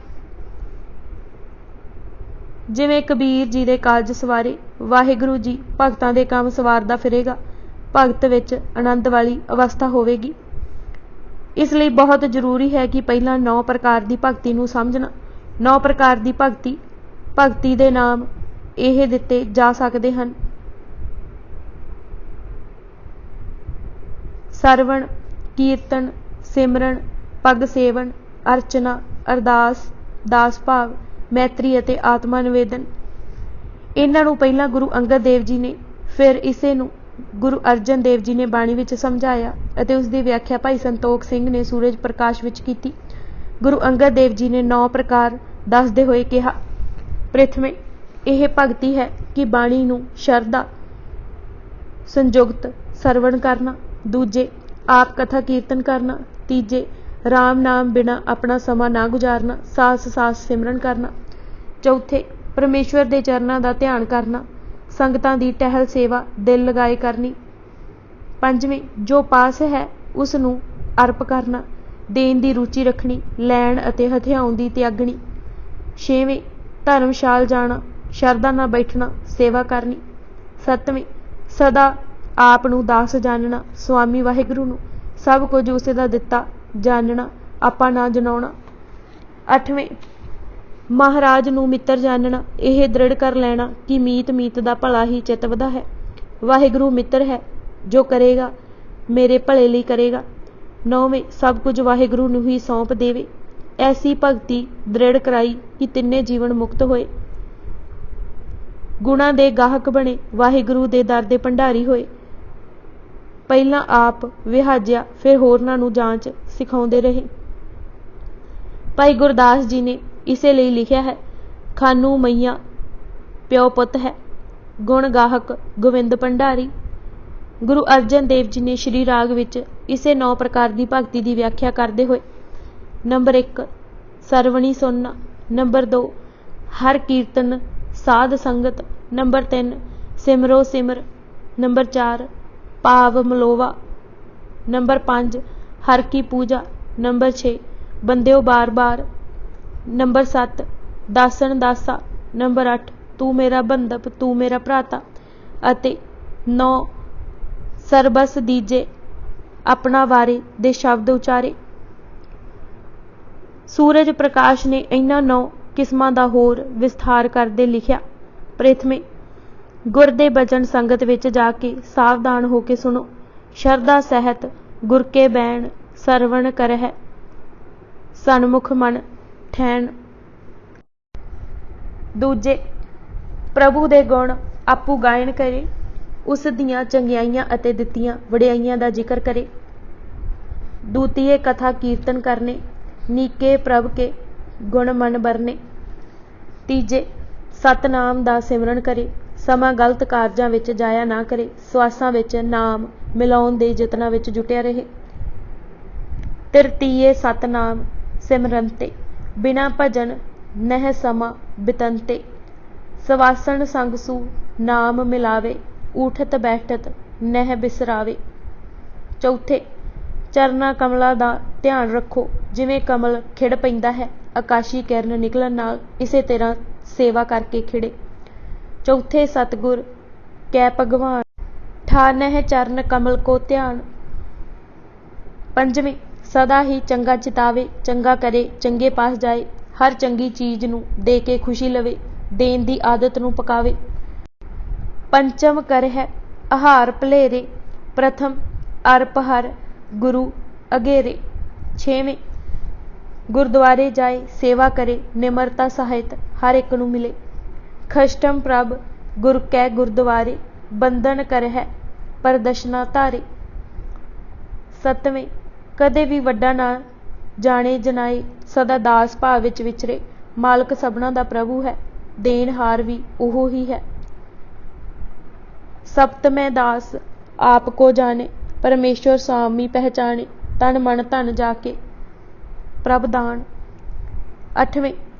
ਜਿਵੇਂ ਕਬੀਰ ਜੀ ਦੇ ਕਾਰਜ ਸਵਾਰੇ ਵਾਹਿਗੁਰੂ ਜੀ ਭਗਤਾਂ ਦੇ ਕੰਮ ਸਵਾਰਦਾ ਫਿਰੇਗਾ, ਭਗਤ ਵਿੱਚ ਆਨੰਦ ਵਾਲੀ ਅਵਸਥਾ ਹੋਵੇਗੀ। ਇਸ ਲਈ ਬਹੁਤ ਜ਼ਰੂਰੀ ਹੈ ਕਿ ਪਹਿਲਾਂ 9 ਪ੍ਰਕਾਰ ਦੀ ਭਗਤੀ ਨੂੰ ਸਮਝਣਾ। 9 ਪ੍ਰਕਾਰ ਦੀ ਭਗਤੀ ਦੇ ਨਾਮ ਇਹ ਦਿੱਤੇ ਜਾ ਸਕਦੇ ਹਨ: ਸਰਵਣ, ਕੀਰਤਨ, ਸਿਮਰਨ, ਪਗ ਸੇਵਨ, ਅਰਚਨਾ, ਅਰਦਾਸ, ਦਾਸ ਭਾਵ, ਮੈਤਰੀ ਅਤੇ ਆਤਮਾ ਨਿਵੇਦਨ। ਇਹਨਾਂ ਨੂੰ ਪਹਿਲਾਂ ਗੁਰੂ ਅੰਗਦ ਦੇਵ ਜੀ ਨੇ, ਫਿਰ ਇਸੇ ਨੂੰ ਗੁਰੂ ਅਰਜਨ ਦੇਵ ਜੀ ਨੇ ਬਾਣੀ ਵਿੱਚ ਸਮਝਾਇਆ ਅਤੇ ਉਸ ਦੀ ਵਿਆਖਿਆ ਭਾਈ ਸੰਤੋਖ ਸਿੰਘ ਨੇ ਸੂਰਜ ਪ੍ਰਕਾਸ਼ ਵਿੱਚ ਕੀਤੀ। ਗੁਰੂ ਅੰਗਦ ਦੇਵ ਜੀ ਨੇ 9 ਪ੍ਰਕਾਰ ਦੱਸਦੇ ਹੋਏ ਕਿਹਾ: ਪ੍ਰਥਮੇ ਇਹ ਭਗਤੀ ਹੈ ਕਿ ਬਾਣੀ ਨੂੰ ਸ਼ਰਧਾ ਸੰਯੁਕਤ ਸਰਵਣ ਕਰਨਾ। ਦੂਜੇ, ਆਪ ਕਥਾ ਕੀਰਤਨ ਕਰਨਾ। ਤੀਜੇ, ਰਾਮ ਨਾਮ ਬਿਨਾ ਆਪਣਾ ਸਮਾਂ ਨਾ ਗੁਜ਼ਾਰਨਾ, ਸਾਸ ਸਿਮਰਨ ਕਰਨਾ। ਚੌਥੇ, ਪਰਮੇਸ਼ਵਰ ਦੇ ਚਰਨਾਂ ਦਾ ਧਿਆਨ ਕਰਨਾ, ਸੰਗਤਾਂ ਦੀ ਟਹਿਲ ਸੇਵਾ ਦਿਲ ਲਗਾਏ ਕਰਨੀ। ਪੰਜਵੇਂ, ਜੋ ਪਾਸ ਹੈ ਉਸ ਨੂੰ ਅਰਪ ਕਰਨਾ, ਦੇਣ ਦੀ ਰੁਚੀ ਰੱਖਣੀ, ਲੈਣ ਅਤੇ ਹਥਿਆਉਣ ਦੀ ਤਿਆਗਣੀ। ਛੇਵੇਂ, ਧਰਮਸ਼ਾਲ ਜਾਣਾ, ਸ਼ਰਧਾ ਨਾਲ ਬੈਠਣਾ, ਸੇਵਾ ਕਰਨੀ। ਸੱਤਵੇਂ, ਸਦਾ ਆਪ ਨੂੰ ਦਾਸ ਜਾਣਨਾ, ਸੁਆਮੀ ਵਾਹਿਗੁਰੂ ਨੂੰ ਸਭ ਕੁਝ ਉਸੇ ਦਾ ਦਿੱਤਾ ਜਾਣਨਾ, ਆਪਾਂ ਨਾ ਜਨਾਉਣਾ। ਅੱਠਵੇਂ, ਮਹਾਰਾਜ ਨੂੰ ਮਿੱਤਰ ਜਾਣਨਾ, ਇਹ ਦ੍ਰਿੜ ਕਰ ਲੈਣਾ ਕਿ ਮੀਤ ਦਾ ਭਲਾ ਹੀ ਚਿਤਵਦਾ ਹੈ। ਵਾਹਿਗੁਰੂ ਮਿੱਤਰ ਹੈ, ਜੋ ਕਰੇਗਾ ਮੇਰੇ ਭਲੇ ਲਈ ਕਰੇਗਾ। ਨੌਵੇਂ, ਸਭ ਕੁਝ ਵਾਹਿਗੁਰੂ ਨੂੰ ਹੀ ਸੌਂਪ ਦੇਵੇ। ਐਸੀ ਭਗਤੀ ਦ੍ਰਿੜ ਕਰਾਈ ਕਿ ਤਿੰਨੇ ਜੀਵਨ ਮੁਕਤ ਹੋਏ, ਗੁਣਾਂ ਦੇ ਗਾਹਕ ਬਣੇ, ਵਾਹਿਗੁਰੂ ਦੇ ਦਰ ਦੇ ਭੰਡਾਰੀ ਹੋਏ। ਪਹਿਲਾਂ ਆਪ ਵਿਹਾਜਿਆ, ਫਿਰ ਹੋਰਨਾਂ ਨੂੰ ਜਾਂਚ ਸਿਖਾਉਂਦੇ ਰਹੇ। ਭਾਈ ਗੁਰਦਾਸ ਜੀ ਨੇ ਇਸੇ ਲਈ ਲਿਖਿਆ ਹੈ: ਖਾਨੂ ਮਈਆ ਪਿਓ ਪੁੱਤ ਹੈ, ਗੁਣ ਗਾਹਕ ਗੋਵਿੰਦ ਭੰਡਾਰੀ। ਗੁਰੂ ਅਰਜਨ ਦੇਵ ਜੀ ਨੇ ਸ਼੍ਰੀ ਰਾਗ ਵਿੱਚ ਇਸੇ 9 ਪ੍ਰਕਾਰ ਦੀ ਭਗਤੀ ਦੀ ਵਿਆਖਿਆ ਕਰਦੇ ਹੋਏ: ਨੰਬਰ 1, ਸਰਵਣੀ ਸੁਣਨਾ। ਨੰਬਰ 2, ਹਰ ਕੀਰਤਨ ਸਾਧ ਸੰਗਤ। ਨੰਬਰ 3, ਸਿਮਰੋ ਸਿਮਰ। ਨੰਬਰ 4, ਭਾਵ ਮਲੋਵਾ। ਨੰਬਰ 5, ਹਰ ਕੀ ਪੂਜਾ। ਨੰਬਰ 6, ਬੰਦਿਓ ਬਾਰ-ਬਾਰ। ਨੰਬਰ 7, ਦਾਸਨ ਦਾਸਾ। ਨੰਬਰ 8, ਤੂੰ ਮੇਰਾ ਬੰਧਪ ਤੂੰ ਮੇਰਾ ਭਰਾਤਾ। ਅਤੇ 9, ਸਰਬਸ ਦੀਜੇ ਆਪਣਾ ਵਾਰੇ ਦੇ ਸ਼ਬਦ ਉਚਾਰੇ। ਸੂਰਜ ਪ੍ਰਕਾਸ਼ ਨੇ ਇਹਨਾਂ 9 ਕਿਸਮਾਂ ਦਾ ਹੋਰ ਵਿਸਥਾਰ ਕਰਦੇ ਲਿਖਿਆ: ਪ੍ਰਥਮੇ, ਗੁਰ ਦੇ ਬਚਨ ਸੰਗਤ ਵਿੱਚ ਜਾ ਕੇ ਸਾਵਧਾਨ ਹੋ ਕੇ ਸੁਣੋ, ਸ਼ਰਧਾ ਸਹਿਤ ਗੁਰ ਕੇ ਬੈਣ ਸਰਵਣ ਕਰਹਿ, ਸਨਮੁਖ ਮਨ ਠੈਣ। ਦੂਜੇ, ਪ੍ਰਭੂ ਦੇ ਗੁਣ ਆਪੂ ਗਾਇਨ ਕਰੇ, ਉਸ ਦੀਆਂ ਚੰਗਿਆਈਆਂ ਅਤੇ ਦਿੱਤੀਆਂ ਵਡਿਆਈਆਂ ਦਾ ਜ਼ਿਕਰ ਕਰੇ। ਦੂਤੀਏ, ਕਥਾ ਕੀਰਤਨ ਕਰਨੇ, ਨੀਕੇ ਪ੍ਰਭ ਕੇ ਗੁਣ ਮਨ ਬਰਨੇ। ਤੀਜੇ, ਸਤਨਾਮ ਦਾ ਸਿਮਰਨ ਕਰੇ, ਸਮਾਂ ਗਲਤ ਕਾਰਜਾਂ ਵਿੱਚ ਜਾਇਆ ਨਾ ਕਰੇ, ਸਵਾਸਾਂ ਵਿੱਚ ਨਾਮ ਮਿਲਾਉਣ ਦੇ ਯਤਨਾਂ ਵਿੱਚ ਜੁਟਿਆ ਰਹੇ। ਤ੍ਰਿਤੀਏ, ਸਤਨਾਮ ਸਿਮਰੰਤੇ ਬਿਨਾ ਭਜਨ ਨਹਿ ਸਮਾਂ ਬਿਤੰਤੇ, ਸਵਾਸਣ ਸੰਗ ਸੂ ਨਾਮ ਮਿਲਾਵੇ, ਊਠਤ ਬੈਠਤ ਨਹਿ ਬਿਸਰਾਵੇ। ਚੌਥੇ, ਚਰਨਾ ਕਮਲਾਂ ਦਾ ਧਿਆਨ ਰੱਖੋ, ਜਿਵੇਂ ਕਮਲ ਖਿੜ ਪੈਂਦਾ ਹੈ ਆਕਾਸ਼ੀ ਕਿਰਨ ਨਿਕਲਣ ਨਾਲ, ਇਸੇ ਤਰ੍ਹਾਂ ਸੇਵਾ ਕਰਕੇ ਖਿੜੇ। ਚੌਥੇ, ਸਤਿਗੁਰ ਕੈ ਭਗਵਾਨ ਠਾਨਹਿ ਚਰਨ ਕਮਲ ਕੋ ਧਿਆਨ। ਪੰਜਵੇਂ, ਸਦਾ ਹੀ ਚੰਗਾ ਚਿਤਾਵੇ, ਚੰਗਾ ਕਰੇ, ਚੰਗੇ ਪਾਸ ਜਾਏ, ਹਰ ਚੰਗੀ ਚੀਜ਼ ਨੂੰ ਦੇ ਕੇ ਖੁਸ਼ੀ ਲਵੇ, ਦੇਣ ਦੀ ਆਦਤ ਨੂੰ ਪਕਾਵੇ। ਪੰਚਮ, ਕਰਹਿ ਆਹਾਰ ਭਲੇਰੇ, ਪ੍ਰਥਮ ਅਰਪ ਹਰ ਗੁਰੂ ਅਗੇਰੇ। ਛੇਵੇਂ, ਗੁਰਦੁਆਰੇ ਜਾਏ, ਸੇਵਾ ਕਰੇ, ਨਿਮਰਤਾ ਸਹਿਤ ਹਰ ਇੱਕ ਨੂੰ ਮਿਲੇ। ਖਸ਼ਟਮ, ਪ੍ਰਭ ਗੁਰ ਕੈ ਗੁਰਦੁਆਰੇ, ਬੰਧਨ ਕਰਹਿ ਪ੍ਰਦਸ਼ਨਾ ਧਾਰੇ। ਸੱਤਵੇਂ, ਕਦੇ ਵੀ ਵੱਡਾ ਨਾ ਜਾਣੇ ਜਨਾਏ, ਸਦਾ ਦਾਸ ਭਾਵ ਵਿੱਚ ਵਿਚਰੇ, ਮਾਲਕ ਸਭਨਾਂ ਦਾ ਪ੍ਰਭੂ ਹੈ, ਦੇਣਹਾਰ ਵੀ ਉਹ ਹੀ ਹੈ। ਸਪਤਮੈ, ਦਾਸ ਆਪ ਕੋ ਜਾਣੇ, ਪਰਮੇਸ਼ਵਰ ਸੁਆਮੀ ਪਹਿਚਾਣੇ, ਤਨ ਮਨ ਧਨ ਜਾ ਕੇ ਪ੍ਰਭ ਦਾਨ। ਅੱਠਵੇਂ,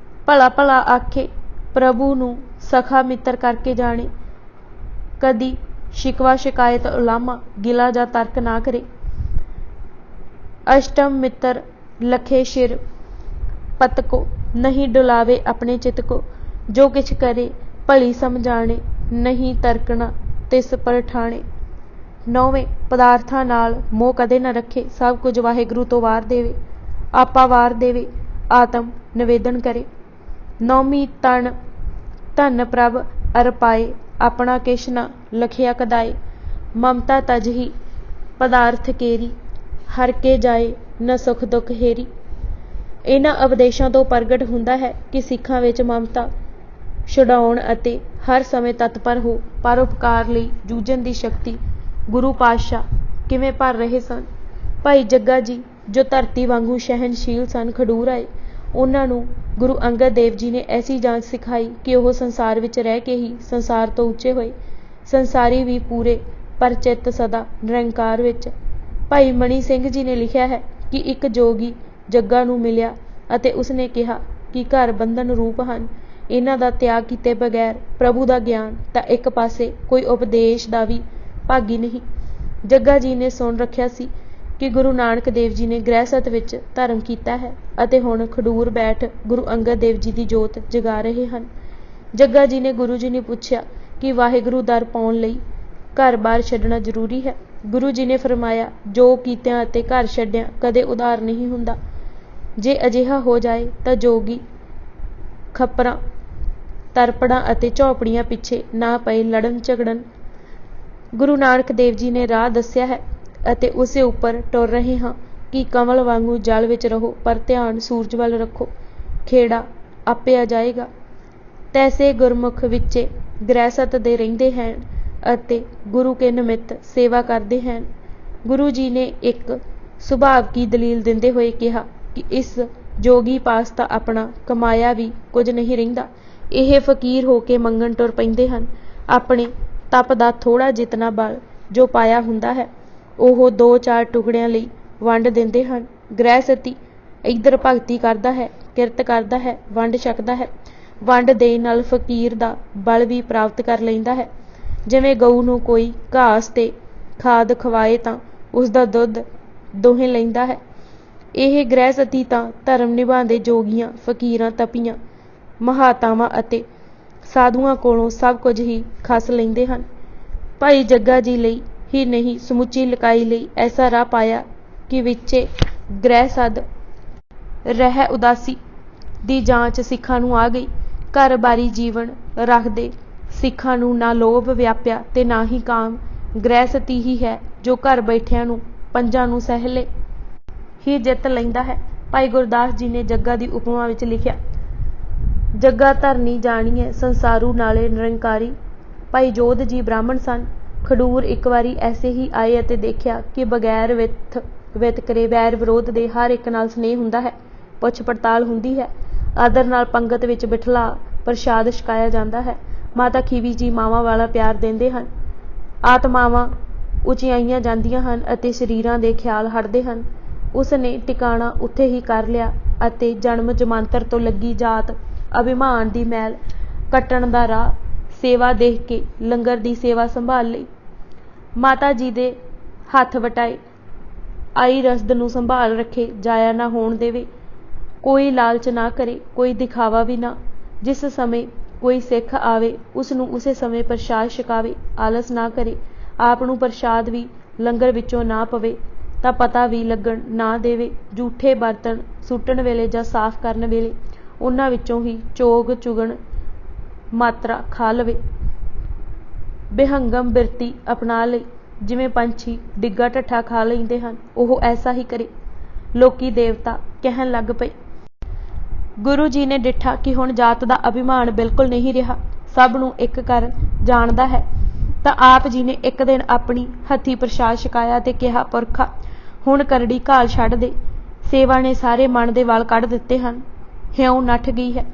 ਭਲਾ ਭਲਾ ਆਖੇ, ਪ੍ਰਭੂ ਨੂੰ ਸਖਾ ਮਿੱਤਰ ਕਰਕੇ ਜਾਣੇ, ਕਦੀ ਸ਼ਿਕਵਾ ਸ਼ਿਕਾਇਤ ਉਲਾਮਾ ਗਿਲਾ ਜਾਂ ਤਰਕ ਨਾ ਕਰੇ। ਅਸ਼ਟਮ, ਮਿੱਤਰ ਲਖੇ ਸ਼ਿਰ ਪਤ ਕੋ, ਨਹੀਂ ਡੁਲਾਵੇ ਆਪਣੇ ਚਿਤ ਕੋ, जो किछ करे भली समझाणे, नहीं तरकना तिस पर ठाणे। 9वें पदार्थां नाल मोह कदे न रखे, सब कुछ वाहिगुरू तो वार देवे, आपा वार देवे, आत्म निवेदन करे। 9वीं तन धन प्रभ अर पाए, अपना किश न लखिया कदाए। ममता तजही पदार्थ केरी, हर के जाए न सुख दुख हेरी। इन्हां उपदेशां ਤੋਂ ਪ੍ਰਗਟ ਹੁੰਦਾ ਹੈ ਕਿ ਸਿੱਖਾਂ ਵਿੱਚ ਮਮਤਾ ਛੁਡਾਉਣ ਅਤੇ ਹਰ ਸਮੇਂ ਤਤਪਰ ਹੋ ਪਰਉਪਕਾਰ ਲਈ ਜੂਝਣ ਦੀ ਸ਼ਕਤੀ ਗੁਰੂ ਪਾਤਸ਼ਾਹ ਕਿਵੇਂ ਭਰ ਰਹੇ ਸਨ। ਭਾਈ ਜੱਗਾ ਜੀ ਜੋ ਧਰਤੀ ਵਾਂਗੂ ਸਹਿਨਸ਼ੀਲ ਸਨ, ਖਡੂਰ ਆਏ, ਉਹਨਾਂ ਨੂੰ ਗੁਰੂ ਅੰਗਦ ਦੇਵ ਜੀ ਨੇ ਐਸੀ ਜਾਂਚ ਸਿਖਾਈ ਕਿ ਉਹ ਸੰਸਾਰ ਵਿੱਚ ਰਹਿ ਕੇ ਹੀ ਸੰਸਾਰ ਤੋਂ ਉੱਚੇ ਹੋਏ, ਸੰਸਾਰੀ ਵੀ ਪੂਰੇ ਪਰ ਚਿੱਤ ਸਦਾ ਨਿਰੰਕਾਰ ਵਿੱਚ। ਭਾਈ ਮਣੀ ਸਿੰਘ ਜੀ ਨੇ ਲਿਖਿਆ ਹੈ ਕਿ ਇੱਕ ਜੋਗੀ ਜੱਗਾ ਨੂੰ ਮਿਲਿਆ ਅਤੇ ਉਸਨੇ ਕਿਹਾ ਕਿ ਘਰ ਬੰਧਨ ਰੂਪ ਹਨ, ਇਹਨਾਂ ਦਾ ਤਿਆਗ ਕੀਤੇ ਬਗੈਰ ਪ੍ਰਭੂ ਦਾ ਗਿਆਨ ਤਾਂ ਇੱਕ ਪਾਸੇ ਕੋਈ ਉਪਦੇਸ਼ ਦਾ ਵੀ ਭਾਗੀ ਨਹੀਂ। ਜੱਗਾ ਜੀ ਨੇ ਸੁਣ ਰੱਖਿਆ ਸੀ ਕਿ ਗੁਰੂ ਨਾਨਕ ਦੇਵ ਜੀ ਨੇ ਗ੍ਰਹਿਸਥ ਵਿੱਚ ਧਰਮ ਕੀਤਾ ਹੈ ਅਤੇ ਹੁਣ ਖਡੂਰ ਬੈਠ ਗੁਰੂ ਅੰਗਦ ਦੇਵ ਜੀ ਦੀ ਜੋਤ ਜਗਾ ਰਹੇ ਹਨ। ਜੱਗਾ ਜੀ ਨੇ ਗੁਰੂ ਜੀ ਨੂੰ ਪੁੱਛਿਆ ਕਿ ਵਾਹਿਗੁਰੂ ਦਰ ਪਾਉਣ ਲਈ ਘਰ-ਬਾਰ ਛੱਡਣਾ ਜ਼ਰੂਰੀ ਹੈ। ਗੁਰੂ ਜੀ ਨੇ ਫਰਮਾਇਆ, ਜੋ ਕੀਤਿਆਂ ਅਤੇ ਘਰ ਛੱਡਿਆਂ ਕਦੇ ਉਧਾਰ ਨਹੀਂ ਹੁੰਦਾ। ਜੇ ਅਜਿਹਾ ਹੋ ਜਾਏ ਤਾਂ ਜੋਗੀ ਖੱਪਰਾਂ, ਤਰਪੜਾਂ ਅਤੇ ਝੌਪੜੀਆਂ ਪਿੱਛੇ ਨਾ ਪਏ ਲੜਨ ਝਗੜਨ। ਗੁਰੂ ਨਾਨਕ ਦੇਵ ਜੀ ਨੇ ਰਾਹ ਦੱਸਿਆ ਹੈ ਅਤੇ ਉਸੇ ਉੱਪਰ ਟੁਰ ਰਹੇ ਹਾਂ ਕਿ ਕਮਲ ਵਾਂਗੂ ਜਲ ਵਿੱਚ ਰਹੋ ਪਰ ਧਿਆਨ ਸੂਰਜ ਵੱਲ ਰੱਖੋ, ਖੇੜਾ ਆਪੇ ਆ ਜਾਏਗਾ। ਤੈਸੇ ਗੁਰਮੁਖ ਵਿੱਚੇ ਗ੍ਰਹਿਸਥ ਦੇ ਰਹਿੰਦੇ ਹਨ ਅਤੇ ਗੁਰੂ ਕੇ ਨਿਮਿਤ ਸੇਵਾ ਕਰਦੇ ਹਨ। ਗੁਰੂ ਜੀ ਨੇ ਇੱਕ ਸੁਭਾਵ ਕੀ ਦਲੀਲ ਦਿੰਦੇ ਹੋਏ ਕਿਹਾ ਕਿ ਇਸ ਜੋਗੀ ਪਾਸ ਤਾਂ ਆਪਣਾ ਕਮਾਇਆ ਵੀ ਕੁਝ ਨਹੀਂ ਰਹਿੰਦਾ। ਇਹ ਫਕੀਰ ਹੋ ਕੇ ਮੰਗਣ ਟੁਰ ਪੈਂਦੇ ਹਨ। ਆਪਣੇ ਤਪ ਦਾ ਥੋੜ੍ਹਾ ਜਿਤਨਾ ਬਲ ਜੋ ਪਾਇਆ ਹੁੰਦਾ ਹੈ ਉਹ 2-4 ਟੁਕੜਿਆਂ ਲਈ ਵੰਡ ਦਿੰਦੇ ਹਨ। ਗ੍ਰਹਿਸਥੀ ਇੱਧਰ ਭਗਤੀ ਕਰਦਾ ਹੈ, ਕਿਰਤ ਕਰਦਾ ਹੈ, ਵੰਡ ਛਕਦਾ ਹੈ। ਵੰਡ ਦੇ ਨਾਲ ਫਕੀਰ ਦਾ ਬਲ ਵੀ ਪ੍ਰਾਪਤ ਕਰ ਲੈਂਦਾ ਹੈ। ਜਿਵੇਂ ਗਊ ਨੂੰ ਕੋਈ ਘਾਸ ਤੇ ਖਾਦ ਖਵਾਏ ਤਾਂ ਉਸਦਾ ਦੁੱਧ ਦੋਹੇ ਲੈਂਦਾ ਹੈ। ਇਹ ਗ੍ਰਹਿਸਥੀ ਤਾਂ ਧਰਮ ਨਿਭਾਉਂਦੇ ਜੋਗੀਆਂ, ਫਕੀਰਾਂ, ਤਪੀਆਂ, ਮਹਾਤਾਵਾਂ ਅਤੇ ਸਾਧੂਆਂ ਕੋਲੋਂ ਸਭ ਕੁਝ ਹੀ ਖਸ ਲੈਂਦੇ ਹਨ। ਭਾਈ ਜੱਗਾ ਜੀ ਲਈ ਹੀ ਨਹੀਂ ਸਮੁੱਚੀ ਲਕਾਈ ਲਈ ਐਸਾ ਰਾਹ ਪਾਇਆ ਕਿ ਵਿੱਚੇ ਗ੍ਰਹਿਸਥ ਰਹਿ ਉਦਾਸੀ ਦੀ ਜਾਂਚ ਸਿੱਖਾਂ ਨੂੰ ਆ ਗਈ। ਘਰ-ਬਾਰੀ ਜੀਵਨ ਰੱਖਦੇ ਸਿੱਖਾਂ ਨੂੰ ਨਾ ਲੋਭ ਵਿਆਪਿਆ ਤੇ ਨਾ ਹੀ ਕਾਮ। ਗ੍ਰਹਿਸਥੀ ਹੀ ਹੈ ਜੋ ਘਰ ਬੈਠਿਆਂ ਨੂੰ ਪੰਜਾਂ ਨੂੰ ਸਹਿਲੇ ਹੀ ਜਿੱਤ ਲੈਂਦਾ ਹੈ। ਭਾਈ ਗੁਰਦਾਸ ਜੀ ਨੇ ਜੱਗਾ ਦੀ ਉਪਮਾ ਵਿੱਚ ਲਿਖਿਆ, ਜੱਗਾ ਧਰਨੀ ਜਾਣੀਏ ਸੰਸਾਰੂ ਨਾਲੇ ਨਿਰੰਕਾਰੀ। ਭਾਈ ਜੋਧ ਜੀ ਬ੍ਰਾਹਮਣ ਸਨ। ਖਡੂਰ ਇੱਕ ਵਾਰੀ ਐਸੇ ਹੀ ਆਏ ਅਤੇ ਦੇਖਿਆ ਕਿ ਬਗੈਰ ਵਿਤਕਰੇ, ਵੈਰ ਵਿਰੋਧ ਦੇ ਹਰ ਇੱਕ ਨਾਲ ਸਨੇਹ ਹੁੰਦਾ ਹੈ, ਪੁੱਛ ਪੜਤਾਲ ਹੁੰਦੀ ਹੈ, ਆਦਰ ਨਾਲ ਪੰਗਤ ਵਿੱਚ ਬਿਠਲਾ ਪ੍ਰਸ਼ਾਦ ਛਕਾਇਆ ਜਾਂਦਾ ਹੈ। ਮਾਤਾ ਖੀਵੀ ਜੀ ਮਾਵਾਂ ਵਾਲਾ ਪਿਆਰ ਦਿੰਦੇ ਹਨ। ਆਤਮਾਵਾਂ ਉਚਿਆਈਆਂ ਜਾਂਦੀਆਂ ਹਨ ਅਤੇ ਸਰੀਰਾਂ ਦੇ ਖਿਆਲ ਹਟਦੇ ਹਨ। ਉਸ ਨੇ ਟਿਕਾਣਾ ਉੱਥੇ ਹੀ ਕਰ ਲਿਆ ਅਤੇ ਜਨਮ ਜਮਾਂਤਰ ਤੋਂ ਲੱਗੀ ਜਾਤ ਅਭਿਮਾਨ ਦੀ ਮੈਲ ਕੱਟਣ ਦਾ ਰਾਹ ਸੇਵਾ ਦੇਖ ਕੇ ਲੰਗਰ ਦੀ ਸੇਵਾ ਸੰਭਾਲ ਲਈ। ਮਾਤਾ ਜੀ ਦੇ ਹੱਥ ਵਟਾਏ, ਆਈ ਰਸਦ ਨੂੰ ਸੰਭਾਲ ਰੱਖੇ, ਜਾਇਆ ਨਾ ਹੋਣ ਦੇਵੇ, ਕੋਈ ਲਾਲਚ ਨਾ ਕਰੇ, ਕੋਈ ਦਿਖਾਵਾ ਵੀ ਨਾ। ਜਿਸ ਸਮੇਂ ਕੋਈ ਸਿੱਖ ਆਵੇ ਉਸ ਨੂੰ ਉਸੇ ਸਮੇਂ ਪ੍ਰਸ਼ਾਦ ਛਕਾਵੇ, ਆਲਸ ਨਾ ਕਰੇ, ਆਪ ਨੂੰ ਪ੍ਰਸ਼ਾਦ ਵੀ ਲੰਗਰ ਵਿੱਚੋਂ ਨਾ ਪਵੇ ਤਾਂ ਪਤਾ ਵੀ ਲੱਗਣ ਨਾ ਦੇਵੇ। ਜੂਠੇ ਬਰਤਨ ਸੁੱਟਣ ਵੇਲੇ ਜਾਂ ਸਾਫ਼ ਕਰਨ ਵੇਲੇ ਉਹਨਾਂ ਵਿੱਚੋਂ ਹੀ ਚੋਗ ਚੁਗਣ ਮਾਤਰਾ ਖਾ ਲਵੇ। ਬਿਹੰਗਮ ਬਿਰਤੀ ਅਪਣਾ ਲਈ, ਜਿਵੇਂ ਪੰਛੀ ਡਿੱਗਾ ਢੱਠਾ ਖਾ ਲੈਂਦੇ ਹਨ, ਉਹ ਐਸਾ ਹੀ ਕਰੇ। ਲੋਕੀ ਦੇਵਤਾ ਕਹਿਣ ਲੱਗ ਪਏ। ਗੁਰੂ ਜੀ ਨੇ ਡਿੱਠਾ ਕਿ ਹੁਣ ਜਾਤ ਦਾ ਅਭਿਮਾਨ ਬਿਲਕੁਲ ਨਹੀਂ ਰਿਹਾ, ਸਭ ਨੂੰ ਇੱਕ ਕਰ ਜਾਣਦਾ ਹੈ, ਤਾਂ ਆਪ ਜੀ ਨੇ ਇੱਕ ਦਿਨ ਆਪਣੀ ਹੱਥੀਂ ਪ੍ਰਸ਼ਾਦ ਛਕਾਇਆ ਤੇ ਕਿਹਾ, ਪੁਰਖਾ ਹੁਣ ਕਰੜੀ ਘਾਲ ਛੱਡ ਦੇ। ਸੇਵਾ ਨੇ ਸਾਰੇ ਮਨ ਦੇ ਵਾਲ ਕੱਢ ਦਿੱਤੇ ਹਨ, ਹਿਉਂ ਨੱਠ ਗਈ ਹੈ।